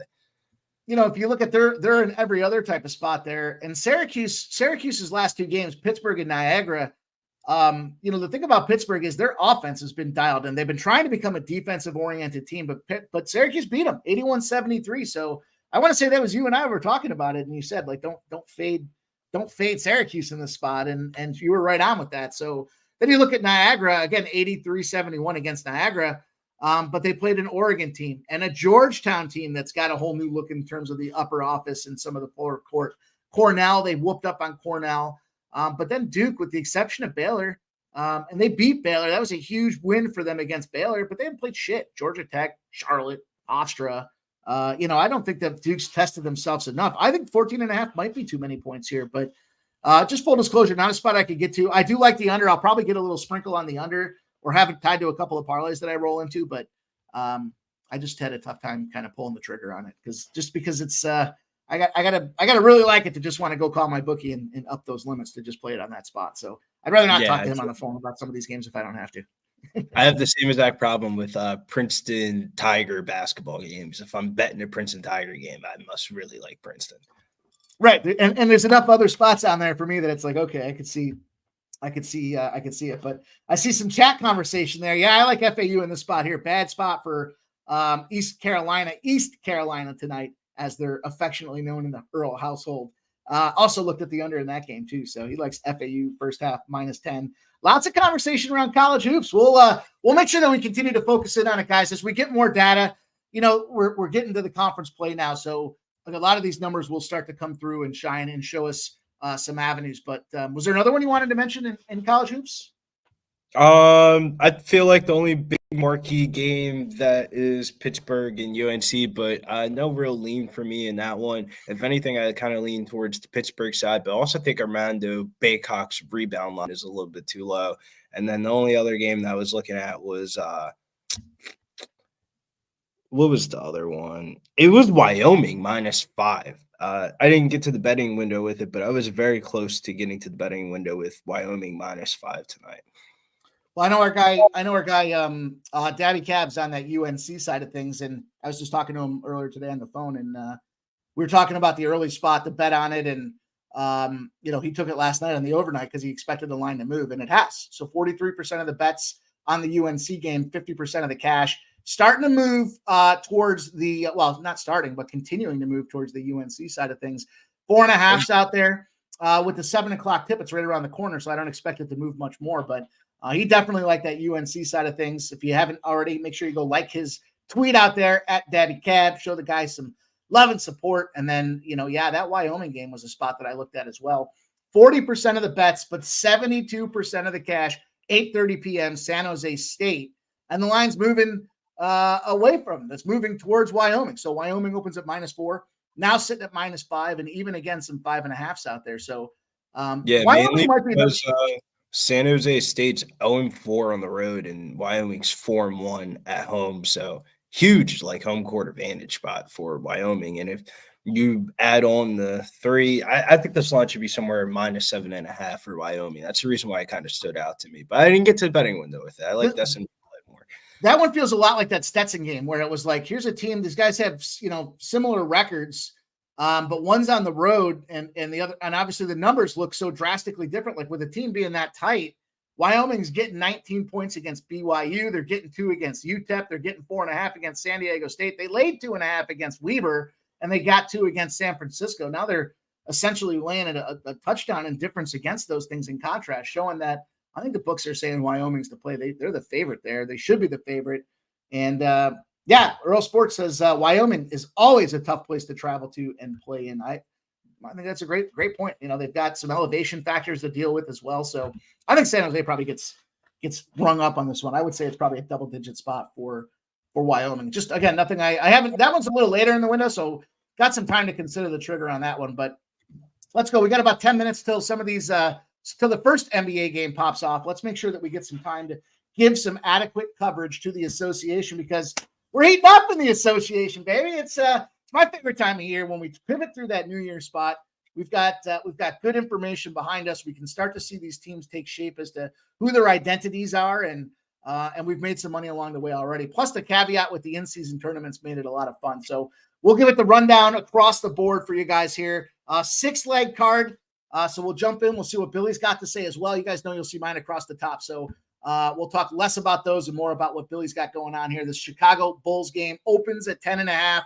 If you look at they're in every other type of spot there. And Syracuse's last 2 games, Pittsburgh and Niagara, the thing about Pittsburgh is their offense has been dialed in. They've been trying to become a defensive-oriented team, but Syracuse beat them 81-73. So I want to say that was you and I were talking about it, and you said don't fade Syracuse in this spot, and you were right on with that. So then you look at Niagara again, 83-71 against Niagara. But they played an Oregon team and a Georgetown team that's got a whole new look in terms of the upper office and some of the lower court. Cornell, they whooped up on Cornell. But then Duke, with the exception of Baylor, and they beat Baylor. That was a huge win for them against Baylor, but they haven't played shit. Georgia Tech, Charlotte, Hofstra. I don't think that Duke's tested themselves enough. I think 14.5 might be too many points here, but just full disclosure, not a spot I could get to. I do like the under. I'll probably get a little sprinkle on the under, or have it tied to a couple of parlays that I roll into, but I just had a tough time kind of pulling the trigger on it because it's I gotta really like it to just want to go call my bookie and up those limits to just play it on that spot. So I'd rather not talk to him on the phone about some of these games if I don't have to. I have the same exact problem with Princeton Tiger basketball games. If I'm betting a Princeton Tiger game, I must really like Princeton. Right, and there's enough other spots on there for me that it's okay, I could see it, but I see some chat conversation there. Yeah, I like FAU in this spot here. Bad spot for East Carolina tonight, as they're affectionately known in the Earl household. Also looked at the under in that game too. So he likes FAU first half -10. Lots of conversation around college hoops. We'll make sure that we continue to focus in on it, guys, as we get more data. We're getting to the conference play now. So a lot of these numbers will start to come through and shine and show us some avenues, but was there another one you wanted to mention in college hoops? I feel like the only big marquee game that is Pittsburgh and UNC, but no real lean for me in that one. If anything, I kind of lean towards the Pittsburgh side, but I also think Armando Baycock's rebound line is a little bit too low. And then the only other game that I was looking at was what was the other one? It was Wyoming -5. I didn't get to the betting window with it, but I was very close to getting to the betting window with Wyoming -5 tonight. Well, I know our guy, Daddy Cab's on that UNC side of things, and I was just talking to him earlier today on the phone, and we were talking about the early spot, the bet on it, and he took it last night on the overnight because he expected the line to move, and it has. So 43% of the bets on the UNC game, 50% of the cash, starting to move towards the not starting, but continuing to move towards the UNC side of things. 4.5s out there with the 7:00 tip. It's right around the corner, so I don't expect it to move much more, but. He definitely liked that UNC side of things. If you haven't already, make sure you go like his tweet out there at Daddy Cab. Show the guy some love and support. And then, that Wyoming game was a spot that I looked at as well. 40% of the bets, but 72% of the cash, 8:30 p.m., San Jose State. And the line's moving away from them. It's moving towards Wyoming. So Wyoming opens at -4, now sitting at -5, and even again, some 5.5s out there. So Wyoming might be because San Jose State's 0-4 on the road, and Wyoming's 4-1 at home. So huge, home court advantage spot for Wyoming. And if you add on the 3, I think this line should be somewhere -7.5 for Wyoming. That's the reason why it kind of stood out to me. But I didn't get to the betting window with that. I like this one more. That one feels a lot like that Stetson game where it was like, here's a team. These guys have similar records. But one's on the road and the other, and obviously the numbers look so drastically different. Like with the team being that tight, Wyoming's getting 19 points against BYU. They're getting 2 against UTEP. They're getting 4.5 against San Diego State. They laid 2.5 against Weber, and they got 2 against San Francisco. Now they're essentially laying a touchdown in difference against those things in contrast, showing that I think the books are saying Wyoming's the play. They're the favorite there. They should be the favorite. And Earl Sports says Wyoming is always a tough place to travel to and play in. I think that's a great point. They've got some elevation factors to deal with as well. So I think San Jose probably gets rung up on this one. I would say it's probably a double-digit spot for Wyoming. Just again, nothing I haven't. That one's a little later in the window, so got some time to consider the trigger on that one. But let's go. We got about 10 minutes till some of these till the first NBA game pops off. Let's make sure that we get some time to give some adequate coverage to the association because we're heating up in the association, baby. It's my favorite time of year when we pivot through that New Year spot. We've got good information behind us. We can start to see these teams take shape as to who their identities are, and we've made some money along the way already. Plus, the caveat with the in-season tournaments made it a lot of fun. So we'll give it the rundown across the board for you guys here. 6-leg card. So we'll jump in. We'll see what Billy's got to say as well. You guys know you'll see mine across the top. So we'll talk less about those and more about what Billy's got going on here. The Chicago Bulls game opens at 10.5,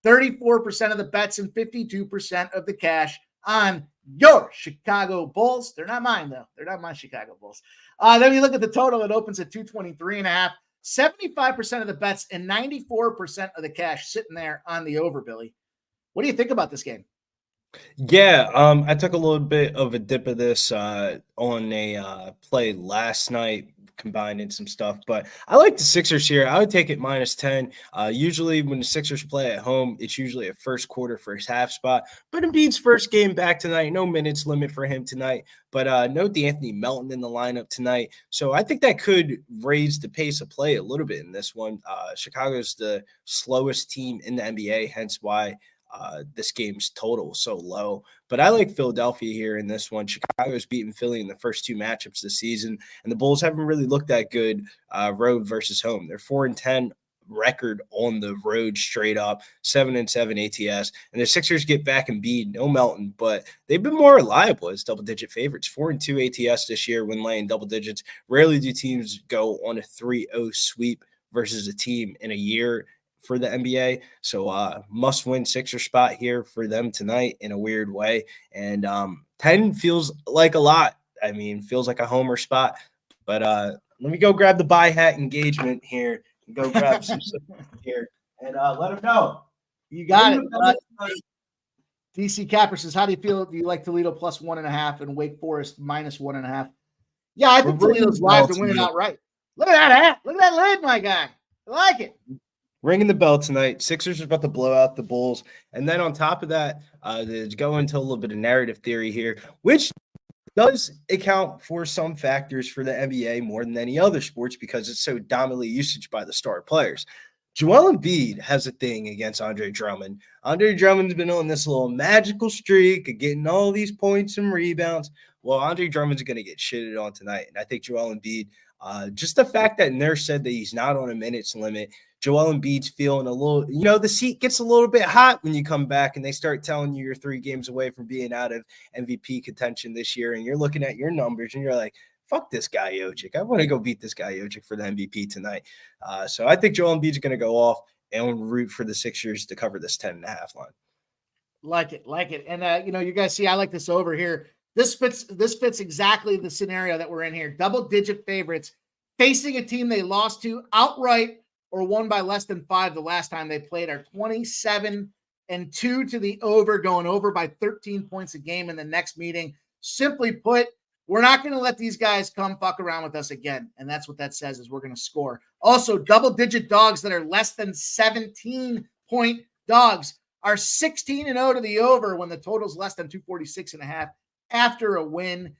34% of the bets and 52% of the cash on your Chicago Bulls. They're not mine, though. They're not my Chicago Bulls. Then you look at the total. It opens at 223.5, 75% of the bets and 94% of the cash sitting there on the over, Billy. What do you think about this game? Yeah, I took a little bit of a dip of this on a play last night, combining some stuff, but I like the Sixers here. I would take it -10. Usually when the Sixers play at home, it's usually a first quarter, first half spot, but Embiid's first game back tonight, no minutes limit for him tonight, but no D'Anthony Melton in the lineup tonight. So I think that could raise the pace of play a little bit in this one. Chicago's the slowest team in the NBA, hence why this game's total so low. But I like Philadelphia here in this one. Chicago's beaten Philly in the first 2 matchups this season, and the Bulls haven't really looked that good road versus home. They're 4-10 record on the road straight up, 7-7 ATS. And the Sixers get back and beat no Melton, but they've been more reliable as double-digit favorites. 4-2 ATS this year when laying double digits. Rarely do teams go on a 3-0 sweep versus a team in a year for the NBA. So must-win Sixer spot here for them tonight in a weird way. And 10 feels like a lot. I mean, feels like a homer spot. But let me go grab the buy hat engagement here and go grab some here and let them know. You got it. DC Capper says, how do you feel? Do you like Toledo +1.5 and Wake Forest -1.5? Yeah, I think Toledo's live to win it outright. Look at that hat. Look at that lid, my guy. I like it. Ringing the bell tonight. Sixers are about to blow out the Bulls. And then on top of that, to go into a little bit of narrative theory here, which does account for some factors for the NBA more than any other sports because it's so dominantly used by the star players. Joel Embiid has a thing against Andre Drummond. Andre Drummond's been on this little magical streak of getting all these points and rebounds. Well, Andre Drummond's going to get shitted on tonight. And I think Joel Embiid, just the fact that Nurse said that he's not on a minutes limit, Joel Embiid's feeling a little, the seat gets a little bit hot when you come back and they start telling you you're 3 games away from being out of MVP contention this year. And you're looking at your numbers and you're like, fuck this guy Jokic. I want to go beat this guy Jokic for the MVP tonight. So I think Joel Embiid's going to go off and root for the Sixers to cover this 10.5 line. Like it. And you guys see, I like this over here. This fits exactly the scenario that we're in here. Double-digit favorites facing a team they lost to outright or won by less than 5 the last time they played, are 27-2 to the over, going over by 13 points a game in the next meeting. Simply put, we're not going to let these guys come fuck around with us again. And that's what that says, is we're going to score. Also, double-digit dogs that are less than 17-point dogs are 16-0 to the over when the total's less than 246.5 after a win.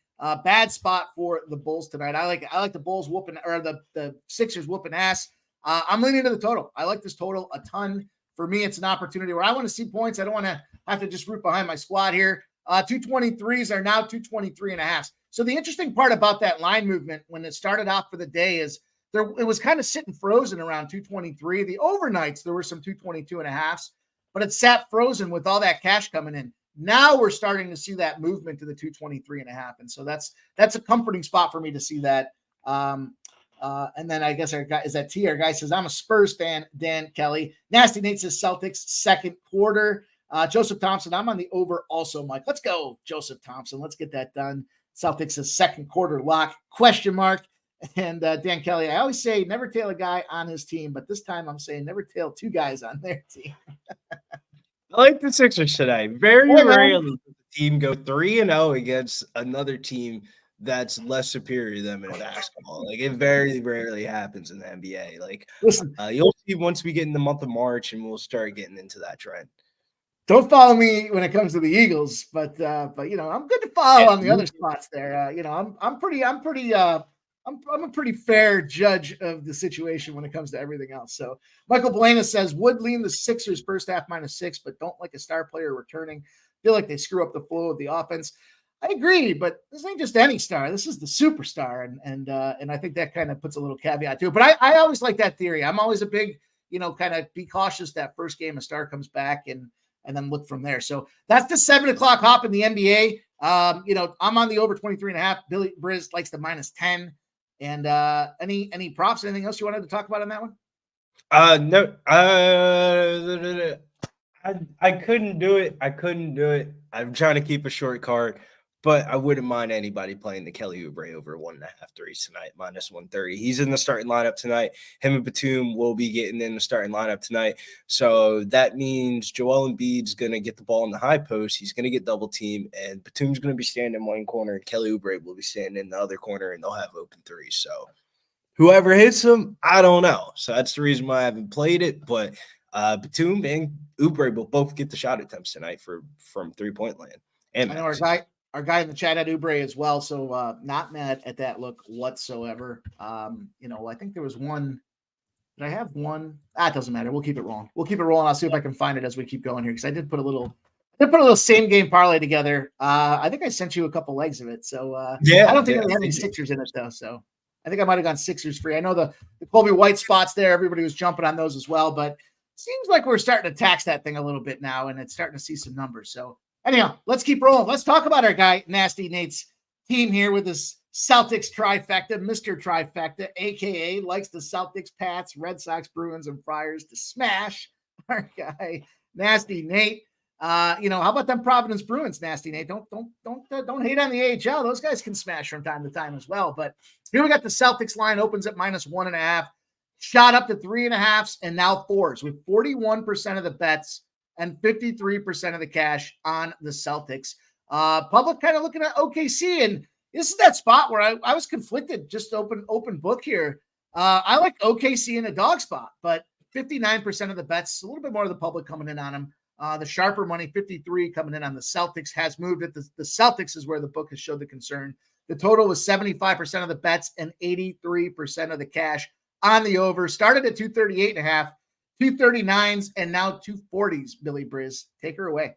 Bad spot for the Bulls tonight. I like the Bulls whooping, or the Sixers whooping ass. I'm leaning to the total. I like this total a ton. For me, it's an opportunity where I want to see points. I don't want to have to just root behind my squad here. 223s are now 223.5. So the interesting part about that line movement when it started off for the day is it was kind of sitting frozen around 223. The overnights, there were some 222.5s, but it sat frozen with all that cash coming in. Now we're starting to see that movement to the 223.5. And so that's a comforting spot for me to see that. And then I guess our guy says, I'm a Spurs fan, Dan Kelly. Nasty Nate says Celtics second quarter. Joseph Thompson, I'm on the over also, Mike. Let's go, Joseph Thompson. Let's get that done. Celtics a second quarter lock, question mark. And Dan Kelly, I always say never tail a guy on his team, but this time I'm saying never tail 2 guys on their team. I like the Sixers today. Very rarely does the team go 3-0 against another team that's less superior than them in basketball. Like, it very rarely happens in the NBA. Like, listen, you'll see once we get in the month of March and we'll start getting into that trend. Don't follow me when it comes to the Eagles, but I'm good to follow on the other spots there. I'm a pretty fair judge of the situation when it comes to everything else. So Michael Belena says would lean the Sixers first half -6, but don't like a star player returning. Feel like they screw up the flow of the offense. I agree, but this ain't just any star. This is the superstar, and I think that kind of puts a little caveat to it. But I always like that theory. I'm always a big, kind of be cautious that first game a star comes back and then look from there. So that's the 7:00 hop in the NBA. I'm on the over 23.5. Billy Briz likes the -10. And any props, anything else you wanted to talk about on that one? No. I couldn't do it. I'm trying to keep a short card, but I wouldn't mind anybody playing the Kelly Oubre over 1.5 threes tonight, -130. He's in the starting lineup tonight. Him and Batum will be getting in the starting lineup tonight. So that means Joel Embiid's going to get the ball in the high post. He's going to get double team, and Batum's going to be standing in one corner, and Kelly Oubre will be standing in the other corner, and they'll have open threes. So whoever hits him, I don't know. So that's the reason why I haven't played it. But Batum and Oubre will both get the shot attempts tonight from 3-point land. And I know our guy in the chat had Oubre as well, so not mad at that look whatsoever. I think there was one. Did I have one? It doesn't matter. We'll keep it rolling. I'll see if I can find it as we keep going here, because I did put a little same game parlay together. I think I sent you a couple legs of it. So I don't think I had any Sixers in it though. So I think I might have gone Sixers free. I know the Colby White spots there. Everybody was jumping on those as well, but it seems like we're starting to tax that thing a little bit now, and it's starting to see some numbers. So anyhow, let's keep rolling. Let's talk about our guy, Nasty Nate's team here with this Celtics trifecta, Mr. Trifecta, a.k.a. likes the Celtics, Pats, Red Sox, Bruins, and Friars to smash. Our guy, Nasty Nate. How about them Providence Bruins, Nasty Nate? Don't hate on the AHL. Those guys can smash from time to time as well. But here we got the Celtics line opens at -1.5, shot up to 3.5s, and now 4s with 41% of the bets and 53% of the cash on the Celtics. Public kind of looking at OKC, and this is that spot where I was conflicted. Just open book here. I like OKC in a dog spot, but 59% of the bets, a little bit more of the public coming in on them. The sharper money, 53 coming in on the Celtics, has moved it. The Celtics is where the book has showed the concern. The total was 75% of the bets and 83% of the cash on the over. Started at 238.5. 239s, and now 240s. Billy Briz, take her away.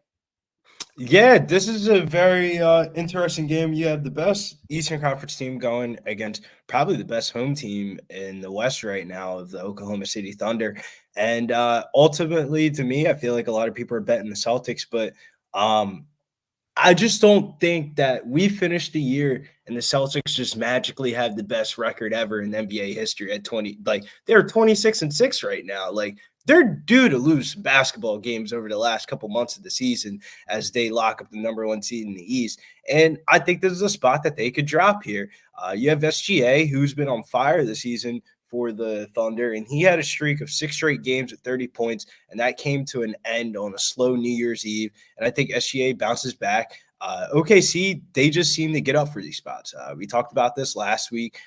Yeah, this is a very interesting game. You have the best Eastern Conference team going against probably the best home team in the West right now, of the Oklahoma City Thunder. And ultimately, to me, I feel like a lot of people are betting the Celtics, but I just don't think that we finished the year and the Celtics just magically have the best record ever in NBA history at 20. Like, they're 26-6 right now. Like, they're due to lose basketball games over the last couple months of the season as they lock up the number 1 seed in the East. And I think this is a spot that they could drop here. You have SGA, who's been on fire this season for the Thunder, and he had a streak of 6 straight games at 30 points, and that came to an end on a slow New Year's Eve. And I think SGA bounces back. OKC, they just seem to get up for these spots. We talked about this last week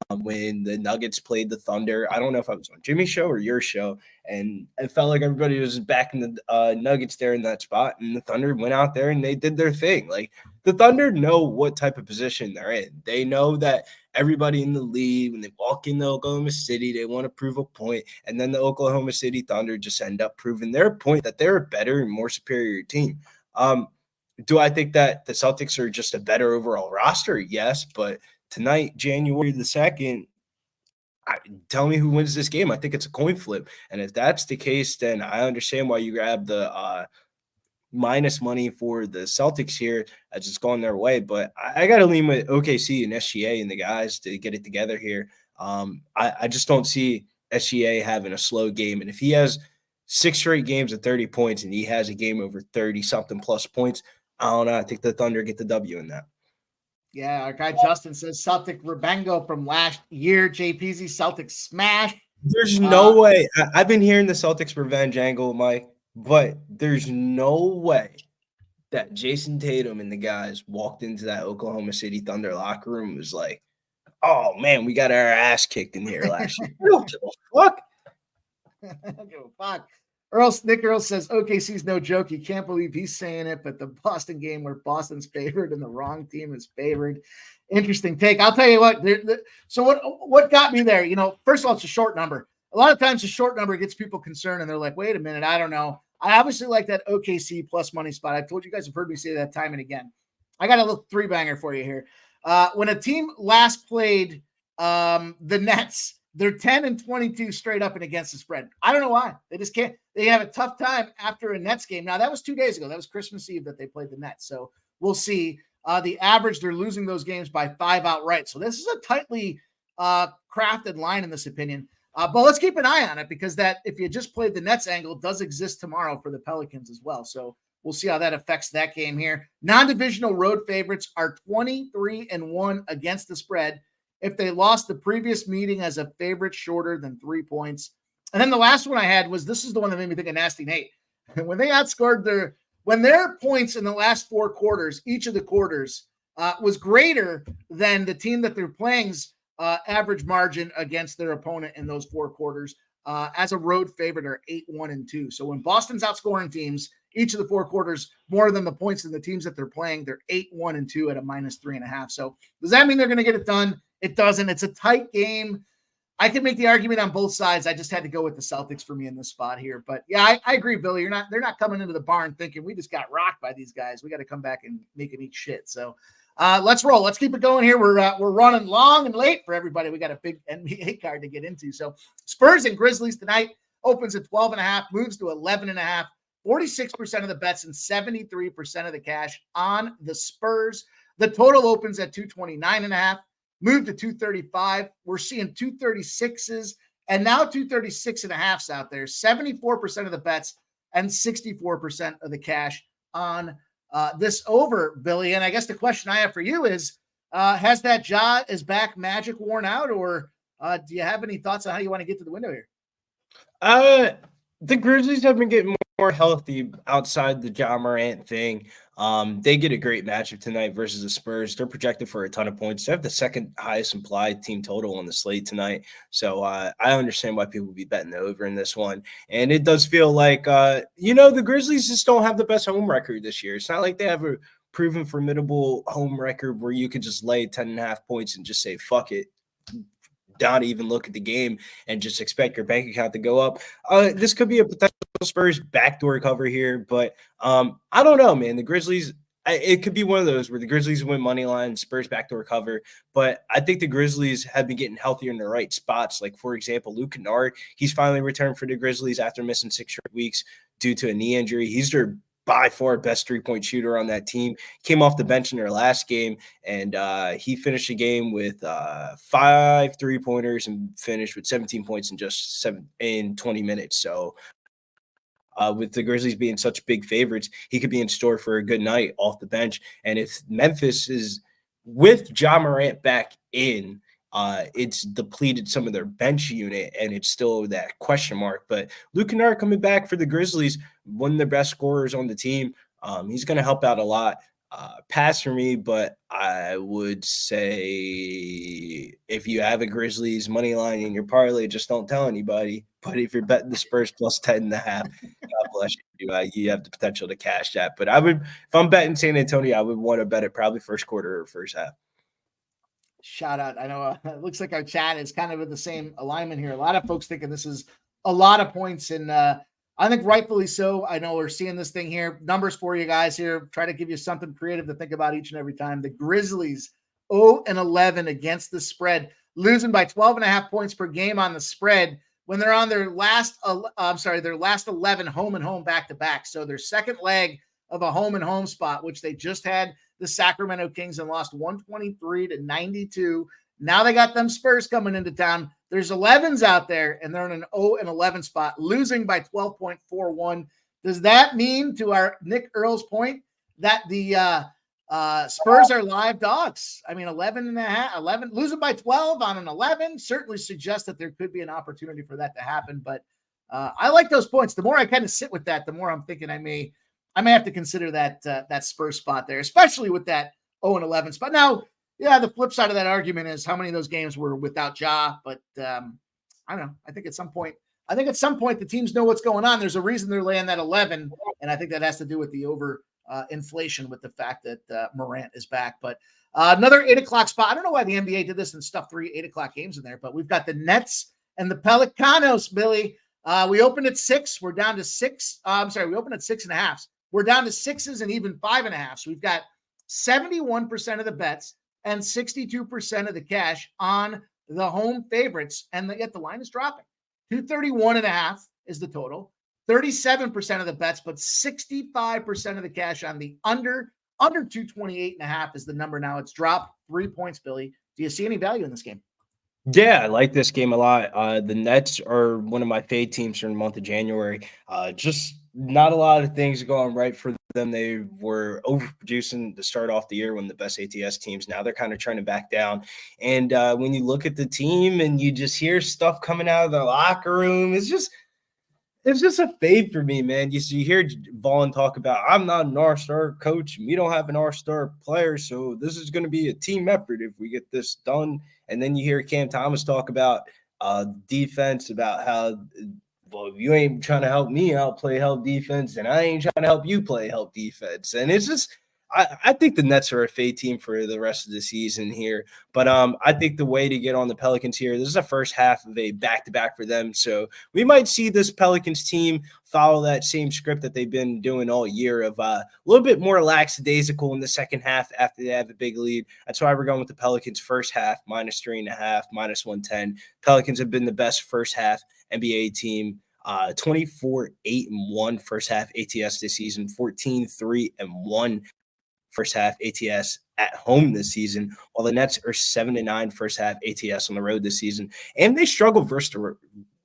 when the Nuggets played the Thunder. I don't know if I was on Jimmy's show or your show, and it felt like everybody was back in the Nuggets there in that spot, and the Thunder went out there and they did their thing. Like, the Thunder know what type of position they're in. They know that everybody in the league, when they walk into Oklahoma City, they want to prove a point, and then the Oklahoma City Thunder just end up proving their point that they're a better and more superior team. Do I think that the Celtics are just a better overall roster? Yes, but tonight, January the 2nd, tell me who wins this game. I think it's a coin flip. And if that's the case, then I understand why you grab the minus money for the Celtics here as it's going their way. But I got to lean with OKC and SGA and the guys to get it together here. I just don't see SGA having a slow game. And if he has 6 straight games of 30 points and he has a game over 30-something plus points, I don't know. I think the Thunder get the W in that. Yeah, our guy Justin says Celtic Rebengo from last year. JPZ Celtics smash. There's no way. I've been hearing the Celtics revenge angle, Mike, but there's no way that Jason Tatum and the guys walked into that Oklahoma City Thunder locker room and was like, oh, man, we got our ass kicked in here last year. I don't give a fuck. I don't give a fuck. Nick Earl says OKC's no joke. You can't believe he's saying it, but the Boston game where Boston's favored and the wrong team is favored. Interesting take. I'll tell you what. So what got me there? You know, first of all, it's a short number. A lot of times a short number gets people concerned, and they're like, "Wait a minute, I don't know." I obviously like that OKC plus money spot. I've told you guys have heard me say that time and again. I got a little 3-banger for you here. When a team last played the Nets, they're 10-22 straight up and against the spread. I don't know why. They just can't. They have a tough time after a Nets game. Now, that was 2 days ago. That was Christmas Eve that they played the Nets. So we'll see. The average, they're losing those games by 5 outright. So this is a tightly crafted line in this opinion. But let's keep an eye on it, because that, if you just played the Nets angle, does exist tomorrow for the Pelicans as well. So we'll see how that affects that game here. Non-divisional road favorites are 23-1 against the spread if they lost the previous meeting as a favorite shorter than 3 points. And then the last one I had was, this is the one that made me think of Nasty Nate. When they outscored when their points in the last 4 quarters, each of the quarters was greater than the team that they're playing's average margin against their opponent in those 4 quarters, as a road favorite are 8-1-2. So when Boston's outscoring teams, each of the 4 quarters more than the points in the teams that they're playing, they're 8-1-2 at a -3.5. So does that mean they're going to get it done? It doesn't. It's a tight game. I can make the argument on both sides. I just had to go with the Celtics for me in this spot here. But yeah, I agree, Billy. They're not coming into the barn thinking we just got rocked by these guys. We got to come back and make them eat shit. So let's roll. Let's keep it going here. We're running long and late for everybody. We got a big NBA card to get into. So Spurs and Grizzlies tonight opens at 12.5, moves to 11.5. 46% of the bets and 73% of the cash on the Spurs. The total opens at 229.5. Moved to 235. We're seeing 236s and now 236.5s out there. 74% of the bets and 64% of the cash on this over, Billy. And I guess the question I have for you is, has that is back magic worn out, or do you have any thoughts on how you want to get to the window here? The Grizzlies have been getting more healthy outside the Ja Morant thing. They get a great matchup tonight versus the Spurs. They're projected for a ton of points. They have the second highest implied team total on the slate tonight. So I understand why people would be betting the over in this one. And it does feel like, the Grizzlies just don't have the best home record this year. It's not like they have a proven formidable home record where you could just lay 10.5 points and just say, fuck it. not even look at the game and just expect your bank account to go up. This could be a potential Spurs backdoor cover here, but I don't know, man. The Grizzlies, it could be one of those where the Grizzlies win money line, Spurs backdoor cover. But I think the Grizzlies have been getting healthier in the right spots. Like, for example, Luke Kennard, he's finally returned for the Grizzlies after missing 6 straight weeks due to a knee injury. He's their by far best three-point shooter on that team. Came off the bench in their last game, and he finished the game with 5 3-pointers and finished with 17 points in 20 minutes. So with the Grizzlies being such big favorites, he could be in store for a good night off the bench. And if Memphis is with Ja Morant back in, it's depleted some of their bench unit, and it's still that question mark. But Luke Kennard coming back for the Grizzlies, one of the best scorers on the team. He's going to help out a lot. Pass for me, but I would say if you have a Grizzlies money line in your parlay, just don't tell anybody. But if you're betting the Spurs plus 10.5, God bless you. You have the potential to cash that. But I would, if I'm betting San Antonio, I would want to bet it probably first quarter or first half. Shout out. I know it looks like our chat is kind of in the same alignment here. A lot of folks thinking this is a lot of points, and I think rightfully so. I know we're seeing this thing here. Numbers for you guys here. Try to give you something creative to think about each and every time. The Grizzlies 0-11 against the spread, losing by 12.5 points per game on the spread when they're on their last 11 home and home back-to-back. So their second leg of a home and home spot, which they just had the Sacramento Kings and lost 123-92. Now they got them Spurs coming into town. There's 11s out there, and they're in an 0-11 spot, losing by 12.41. Does that mean, to our Nick Earl's point, that the Spurs are live dogs? I mean, 11, losing by 12 on an 11 certainly suggests that there could be an opportunity for that to happen. But I like those points. The more I kind of sit with that, the more I'm thinking I may have to consider that Spurs spot there, especially with that 0-11 spot. Now, yeah, the flip side of that argument is how many of those games were without Ja, but I don't know. I think at some point the teams know what's going on. There's a reason they're laying that 11, and I think that has to do with the inflation with the fact that Morant is back. But another 8:00 spot. I don't know why the NBA did this and stuffed 3 8:00 games in there, but we've got the Nets and the Pelicanos, Billy. We opened at 6. We're down to 6. We opened at 6.5. We're down to 6s and even 5.5. So we've got 71% of the bets and 62% of the cash on the home favorites, and yet the line is dropping. 231.5 is the total. 37% of the bets, but 65% of the cash on the under 228.5 is the number now. It's dropped 3 points, Billy. Do you see any value in this game? Yeah, I like this game a lot. The Nets are one of my fave teams for the month of January. Just not a lot of things going right for them. They were overproducing to start off the year, one of the best ATS teams. Now they're kind of trying to back down. And when you look at the team and you just hear stuff coming out of the locker room, it's just a fade for me, man. You hear Vaughn talk about, I'm not an all-star coach, and we don't have an all-star player, so this is going to be a team effort if we get this done. And then you hear Cam Thomas talk about defense, about how, well, if you ain't trying to help me out play help defense, and I ain't trying to help you play help defense. And it's just, I think the Nets are a fade team for the rest of the season here. But I think the way to get on the Pelicans here, this is the first half of a back-to-back for them. So we might see this Pelicans team follow that same script that they've been doing all year of a little bit more lackadaisical in the second half after they have a big lead. That's why we're going with the Pelicans first half, -3.5, -110. Pelicans have been the best first half NBA team. 24-8-1 first half ATS this season, 14-3-1 first half ATS at home this season, while the Nets are 7-9 first half ATS on the road this season. And they struggled versus the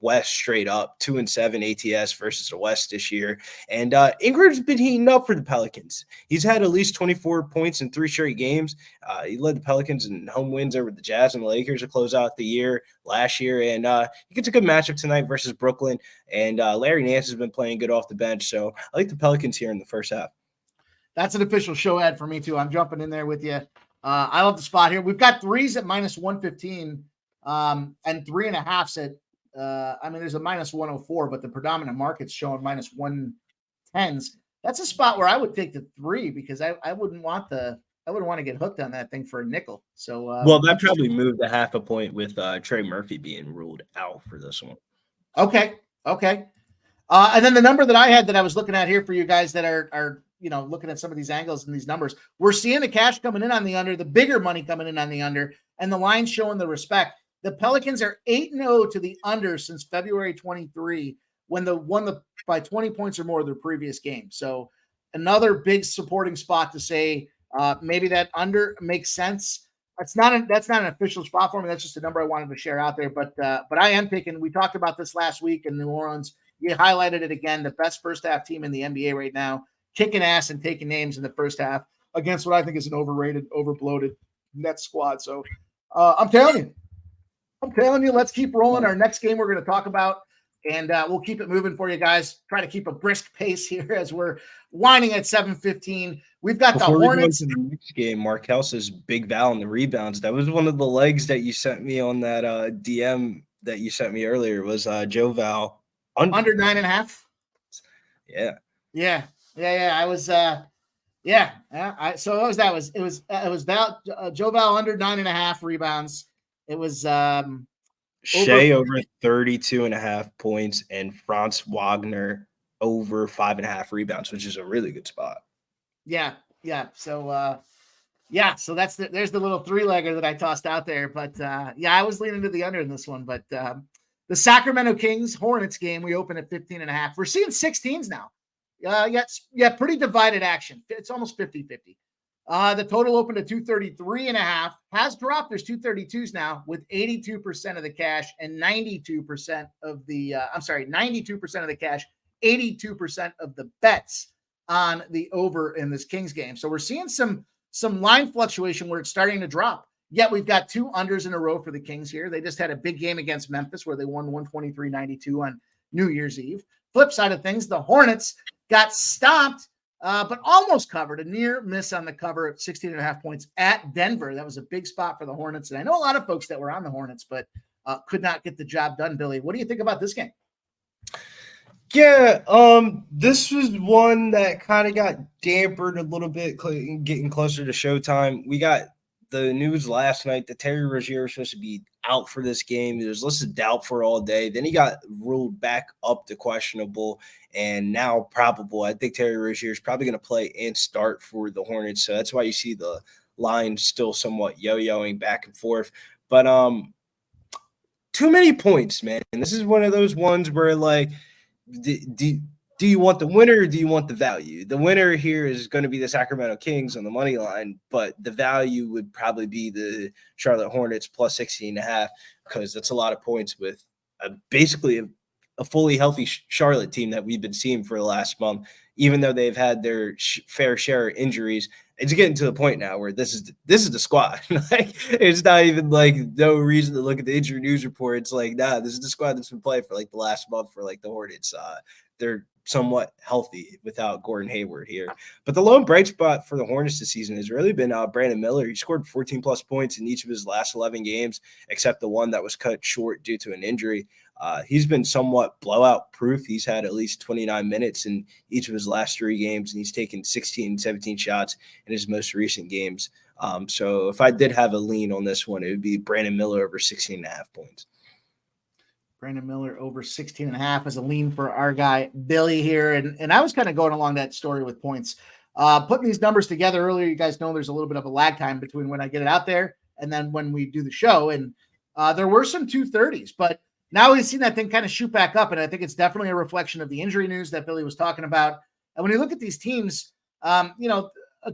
West straight up, 2-7 ATS versus the West this year. And Ingram's been heating up for the Pelicans. He's had at least 24 points in 3 straight games. He led the Pelicans in home wins over the Jazz and the Lakers to close out the year last year. And he gets a good matchup tonight versus Brooklyn. And Larry Nance has been playing good off the bench. So I like the Pelicans here in the first half. That's an official show ad for me, too. I'm jumping in there with you. I love the spot here. We've got 3s at -115 and 3.5s at there's a -104, but the predominant market's showing -110s. That's a spot where I would take the 3 because I wouldn't want the I wouldn't want to get hooked on that thing for a nickel. So, well, that probably moved a half a point with Trey Murphy being ruled out for this one. Okay. And then the number that I had that I was looking at here for you guys that are looking at some of these angles and these numbers, we're seeing the cash coming in on the under, the bigger money coming in on the under, and the line showing the respect. The Pelicans are 8-0 to the under since February 23, when they won by 20 points or more of their previous game. So another big supporting spot to say maybe that under makes sense. That's not an official spot for me. That's just a number I wanted to share out there. But I am taking. We talked about this last week in New Orleans. You highlighted it again. The best first half team in the NBA right now, kicking ass and taking names in the first half against what I think is an overrated, overbloated Nets squad. So I'm telling you, let's keep rolling. Our next game we're going to talk about, and we'll keep it moving for you guys. Try to keep a brisk pace here as we're winding at 7:15. We've got Before the Hornets. We go to the next game, Markel says Big Val and the rebounds. That was one of the legs that you sent me on that DM that you sent me earlier. Was Joe Val under 9.5? Yeah. I was so it was Val Joe Val under 9.5 rebounds. It was Shea over 32.5 points and Franz Wagner over 5.5 rebounds, which is a really good spot. Yeah. So there's the little 3-legger that I tossed out there. But I was leaning to the under in this one. But the Sacramento Kings Hornets game, we open at 15.5. We're seeing 16s now. Pretty divided action. It's almost 50-50. The total opened at 233.5, has dropped. There's 232s now with 82% of the cash and 92% of the 92% of the cash, 82% of the bets on the over in this Kings game. So we're seeing some line fluctuation where it's starting to drop. Yet we've got 2 unders in a row for the Kings here. They just had a big game against Memphis where they won 123-92 on New Year's Eve. Flip side of things, the Hornets got stopped, but almost covered. A near miss on the cover at 16.5 points at Denver. That was a big spot for the Hornets. And I know a lot of folks that were on the Hornets, but could not get the job done. Billy, what do you think about this game? Yeah, this was one that kind of got dampered a little bit getting closer to showtime. We got the news last night that Terry Rozier was supposed to be out for this game. He was listed doubtful all day. Then he got ruled back up to questionable and now probable. I think Terry Rozier is probably going to play and start for the Hornets. So that's why you see the line still somewhat yo-yoing back and forth. But too many points, man. And this is one of those ones where, like, do you want the winner or do you want the value? The winner here is going to be the Sacramento Kings on the money line, but the value would probably be the Charlotte Hornets plus 16.5 because that's a lot of points with basically a fully healthy Charlotte team that we've been seeing for the last month, even though they've had their fair share of injuries. It's getting to the point now where this is the squad. Like, it's not even like no reason to look at the injury news report. It's like, nah, this is the squad that's been playing for like the last month for like the Hornets. They're somewhat healthy without Gordon Hayward here. But the lone bright spot for the Hornets this season has really been Brandon Miller. He scored 14-plus points in each of his last 11 games, except the one that was cut short due to an injury. He's been somewhat blowout-proof. He's had at least 29 minutes in each of his last 3 games, and he's taken 16, 17 shots in his most recent games. So if I did have a lean on this one, it would be Brandon Miller over 16.5 points. Brandon Miller over 16.5 as a lean for our guy, Billy here. And I was kind of going along that story with points. Putting these numbers together earlier, you guys know there's a little bit of a lag time between when I get it out there and then when we do the show. And there were some 230s, but now we've seen that thing kind of shoot back up. And I think it's definitely a reflection of the injury news that Billy was talking about. And when you look at these teams, a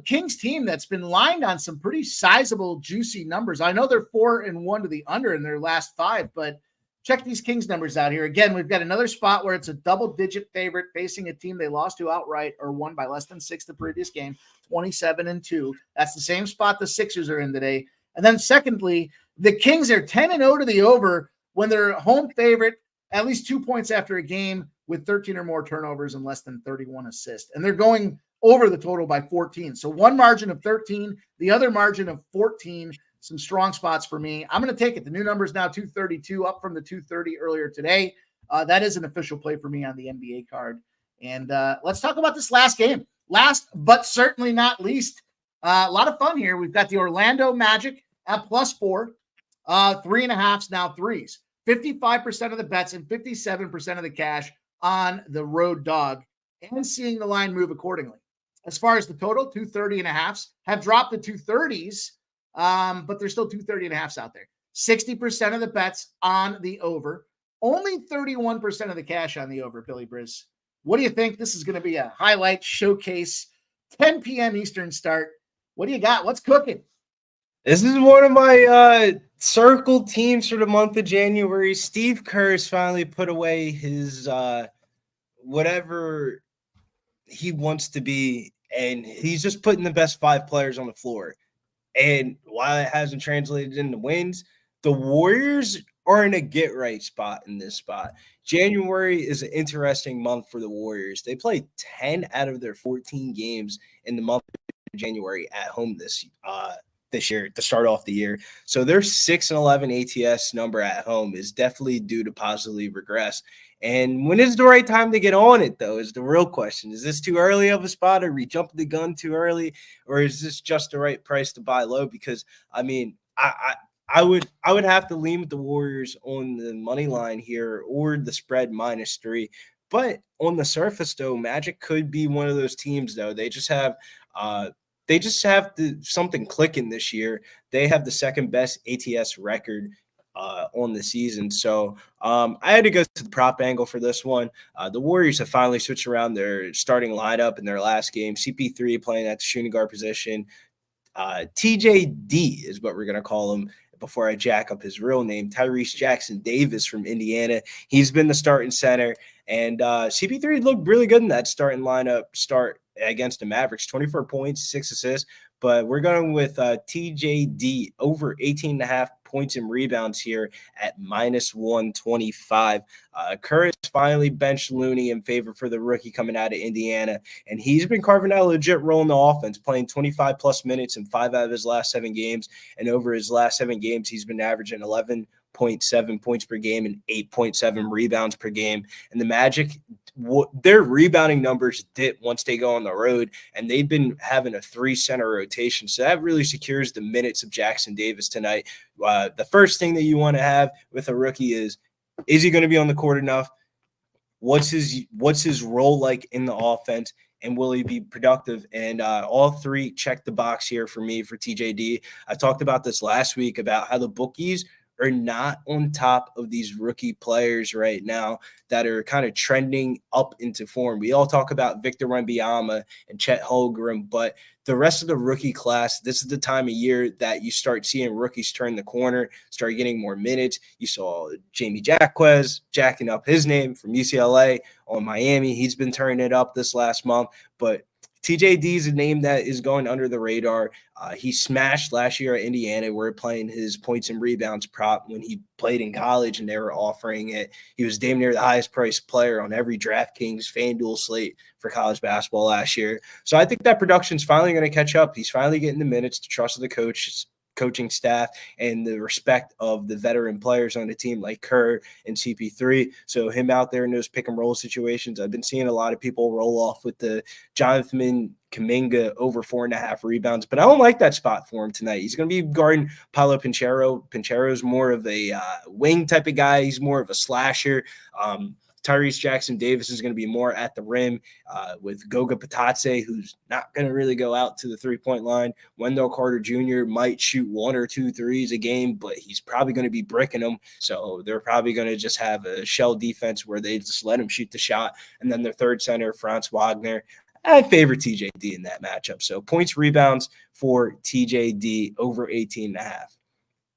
Kings team that's been lined on some pretty sizable, juicy numbers. I know they're 4-1 to the under in their last 5, but check these Kings numbers out here. Again, we've got another spot where it's a double-digit favorite facing a team they lost to outright or won by less than 6 the previous game, 27-2. That's the same spot the Sixers are in today. And then secondly, the Kings are 10-0 to the over when they're home favorite, at least 2 points after a game with 13 or more turnovers and less than 31 assists. And they're going over the total by 14. So one margin of 13, the other margin of 14. Some strong spots for me. I'm going to take it. The new number is now 232, up from the 230 earlier today. That is an official play for me on the NBA card. And let's talk about this last game. Last, but certainly not least, A lot of fun here. We've got the Orlando Magic at +4, 3.5s, now 3s. 55% of the bets and 57% of the cash on the road dog, and seeing the line move accordingly. As far as the total, 230.5s have dropped to 230s, but there's still 230.5s out there. 60% of the bets on the over, only 31% of the cash on the over. Billy Briz, what do you think? This is going to be a highlight showcase, 10 p.m. Eastern start. What do you got? What's cooking? This is one of my circle teams for the month of January. Steve Kerr's finally put away his whatever he wants to be, and he's just putting the best 5 players on the floor. And while it hasn't translated into wins, the Warriors are in a get-right spot in this spot. January is an interesting month for the Warriors. They played 10 out of their 14 games in the month of January at home this year to start off the year. So their 6-11 ATS number at home is definitely due to positively regress. And when is the right time to get on it, though, is the real question. Is this too early of a spot? Are we jumping the gun too early? Or is this just the right price to buy low? Because, I mean, I would have to lean with the Warriors on the money line here or the spread -3. But on the surface, though, Magic could be one of those teams, though. They just have something clicking this year. They have the second best ATS record on the season. So I had to go to the prop angle for this one. The Warriors have finally switched around their starting lineup in their last game. CP3 playing at the shooting guard position. TJD is what we're going to call him before I jack up his real name. Tyrese Jackson Davis from Indiana. He's been the starting center. And CP3 looked really good in that starting lineup start against the Mavericks. 24 points, 6 assists. But we're going with TJD over 18.5 points and rebounds here at -125. Kerr has finally benched Looney in favor for the rookie coming out of Indiana, and he's been carving out a legit role in the offense, playing 25-plus minutes in 5 out of his last 7 games. And over his last 7 games, he's been averaging 11.7 points per game and 8.7 rebounds per game. And the Magic, their rebounding numbers dip once they go on the road, and they've been having a 3-center rotation. So that really secures the minutes of Jackson Davis tonight. The first thing that you want to have with a rookie is he going to be on the court enough? What's his role like in the offense? And will he be productive? And all 3 check the box here for me for TJD. I talked about this last week about how the bookies are not on top of these rookie players right now that are kind of trending up into form. We all talk about Victor Wembanyama and Chet Holmgren, but the rest of the rookie class, this is the time of year that you start seeing rookies turn the corner, start getting more minutes. You saw Jamie Jaquez jacking up his name from UCLA on Miami. He's been turning it up this last month, but TJD is a name that is going under the radar. He smashed last year at Indiana. We're playing his points and rebounds prop when he played in college, and they were offering it. He was damn near the highest priced player on every DraftKings FanDuel slate for college basketball last year. So I think that production's finally going to catch up. He's finally getting the minutes, the trust of the coaching staff, and the respect of the veteran players on the team like Kerr and CP3. So him out there in those pick and roll situations, I've been seeing a lot of people roll off with the Jonathan Kuminga over 4.5 rebounds, but I don't like that spot for him tonight. He's going to be guarding Paolo Pincheiro. Pincheiro's more of a wing type of guy. He's more of a slasher. Tyrese Jackson Davis is going to be more at the rim with Goga Patatse, who's not going to really go out to the three-point line. Wendell Carter Jr. might shoot 1 or 2 threes a game, but he's probably going to be bricking them. So they're probably going to just have a shell defense where they just let him shoot the shot. And then their third center, Franz Wagner. I favor TJD in that matchup. So points, rebounds for TJD over 18.5.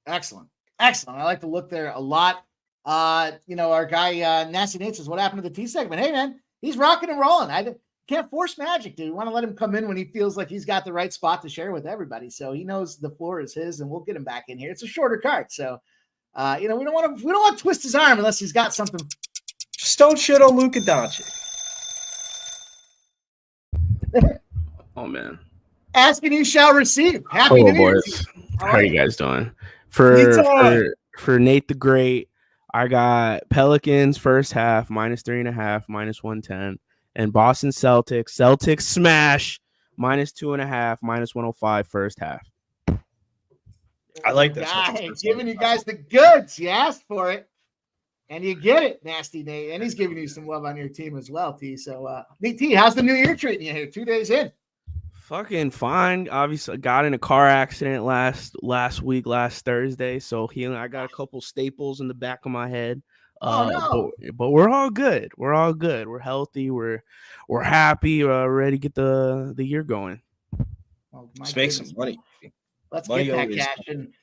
Excellent. I like the look there a lot. Our guy, Nasty Nate says, what happened to the T segment? Hey, man, he's rocking and rolling. I can't force Magic, dude. We want to let him come in when he feels like he's got the right spot to share with everybody. So he knows the floor is his, and we'll get him back in here. It's a shorter card. So, we don't want to twist his arm unless he's got something. Just don't shit on Luka Doncic. Oh, man. Asking you shall receive. Happy New Year. Boys. How are you guys doing? For Nate the Great, I got Pelicans first half -3.5, -110, and Boston Celtics smash -2.5, -105 first half. I like this. Guy giving you guys the goods. You asked for it, and you get it, Nasty Nate. And he's giving you some love on your team as well, T. So, T, how's the new year treating you here? 2 days in. Fucking fine. Obviously, I got in a car accident last Thursday. So I got a couple staples in the back of my head. But we're all good. We're all good. We're healthy. We're happy. Ready to get the year going. Oh, let's make some money. Let's get that cash. And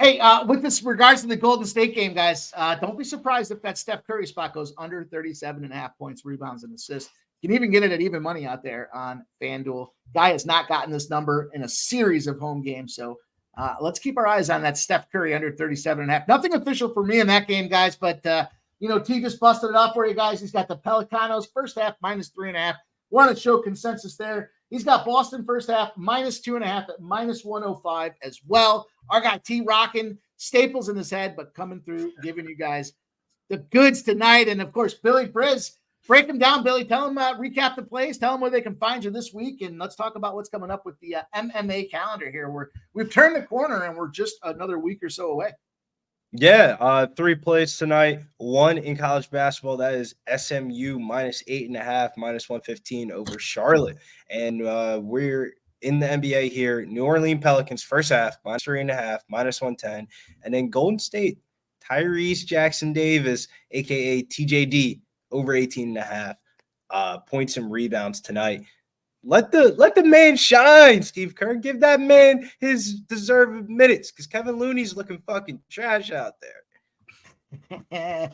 hey, with this regards to the Golden State game, guys, don't be surprised if that Steph Curry spot goes under 37.5 points, rebounds, and assists. You can even get it at even money out there on FanDuel. Guy has not gotten this number in a series of home games. So let's keep our eyes on that Steph Curry under 37.5. Nothing official for me in that game, guys, but T just busted it off for you guys. He's got the Pelicanos first half -3.5. Want to show consensus there. He's got Boston first half -2.5 at -105 as well. Our guy T rocking staples in his head, but coming through, giving you guys the goods tonight. And of course, Billy Briz, break them down, Billy. Tell them, recap the plays. Tell them where they can find you this week. And let's talk about what's coming up with the MMA calendar here. We've turned the corner and we're just another week or so away. Yeah, 3 plays tonight. 1 in college basketball. That is SMU -8.5, -115 over Charlotte. And we're in the NBA here. New Orleans Pelicans first half -3.5, -110. And then Golden State, Tyrese Jackson Davis, a.k.a. TJD, over 18.5 points and rebounds tonight. Let the man shine, Steve Kerr. Give that man his deserved minutes because Kevin Looney's looking fucking trash out there.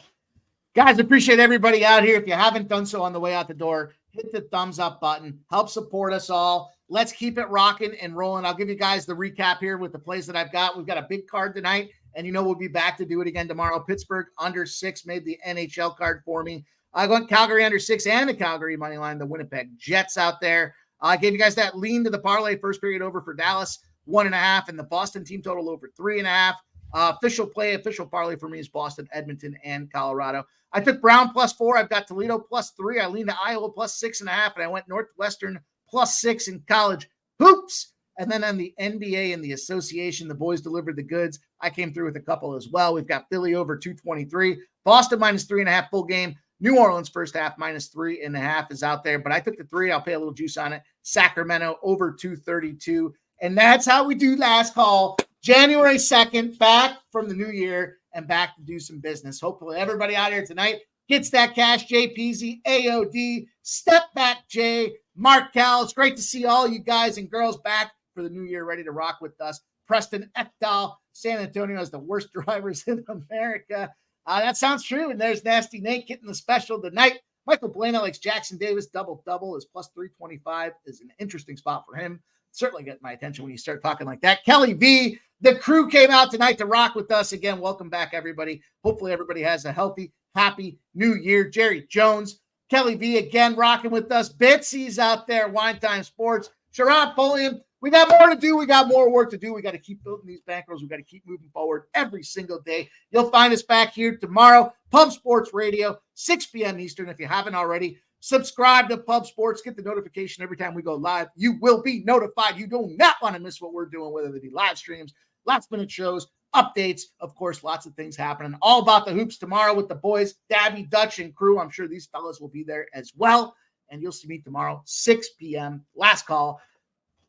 Guys, appreciate everybody out here. If you haven't done so on the way out the door, hit the thumbs up button. Help support us all. Let's keep it rocking and rolling. I'll give you guys the recap here with the plays that I've got. We've got a big card tonight, and we'll be back to do it again tomorrow. Pittsburgh under 6 made the NHL card for me. I went Calgary under 6 and the Calgary money line, the Winnipeg Jets out there. I gave you guys that lean to the parlay first period over for Dallas, 1.5, and the Boston team total over 3.5. Official parlay for me is Boston, Edmonton, and Colorado. I took Brown +4. I've got Toledo +3. I leaned to Iowa +6.5, and I went Northwestern +6 in college hoops. And then on the NBA and the association, the boys delivered the goods. I came through with a couple as well. We've got Philly over 223, Boston -3.5 full game. New Orleans first half -3.5 is out there, but I took the 3. I'll pay a little juice on it. Sacramento over 232. And that's how we do last call. January 2nd, back from the new year and back to do some business. Hopefully everybody out here tonight gets that cash. JPZ, AOD, Step Back Jay, Mark Cal. It's great to see all you guys and girls back for the new year, ready to rock with us. Preston Ekdahl, San Antonio has the worst drivers in America. That sounds true. And there's Nasty Nate getting the special tonight. Michael Blaine likes Jackson Davis double is +325 is an interesting spot for him. Certainly get my attention when you start talking like that. Kelly V, the crew came out tonight to rock with us again. Welcome back, everybody. Hopefully everybody has a healthy, happy new year. Jerry Jones, Kelly V again rocking with us. Bitsy's out there, Wine Time Sports. Sherrod Pulliam. We got more to do. We got more work to do. We got to keep building these bankrolls. We got to keep moving forward every single day. You'll find us back here tomorrow. Pub Sports Radio, 6 p.m. Eastern. If you haven't already, subscribe to Pub Sports. Get the notification every time we go live. You will be notified. You do not want to miss what we're doing, whether they be live streams, last-minute shows, updates. Of course, lots of things happening. All about the hoops tomorrow with the boys, Dabby, Dutch, and crew. I'm sure these fellas will be there as well. And you'll see me tomorrow, 6 p.m. Last call.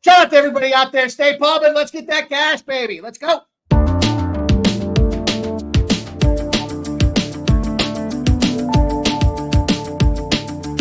Shout out to everybody out there. Stay pumping. Let's get that cash, baby. Let's go.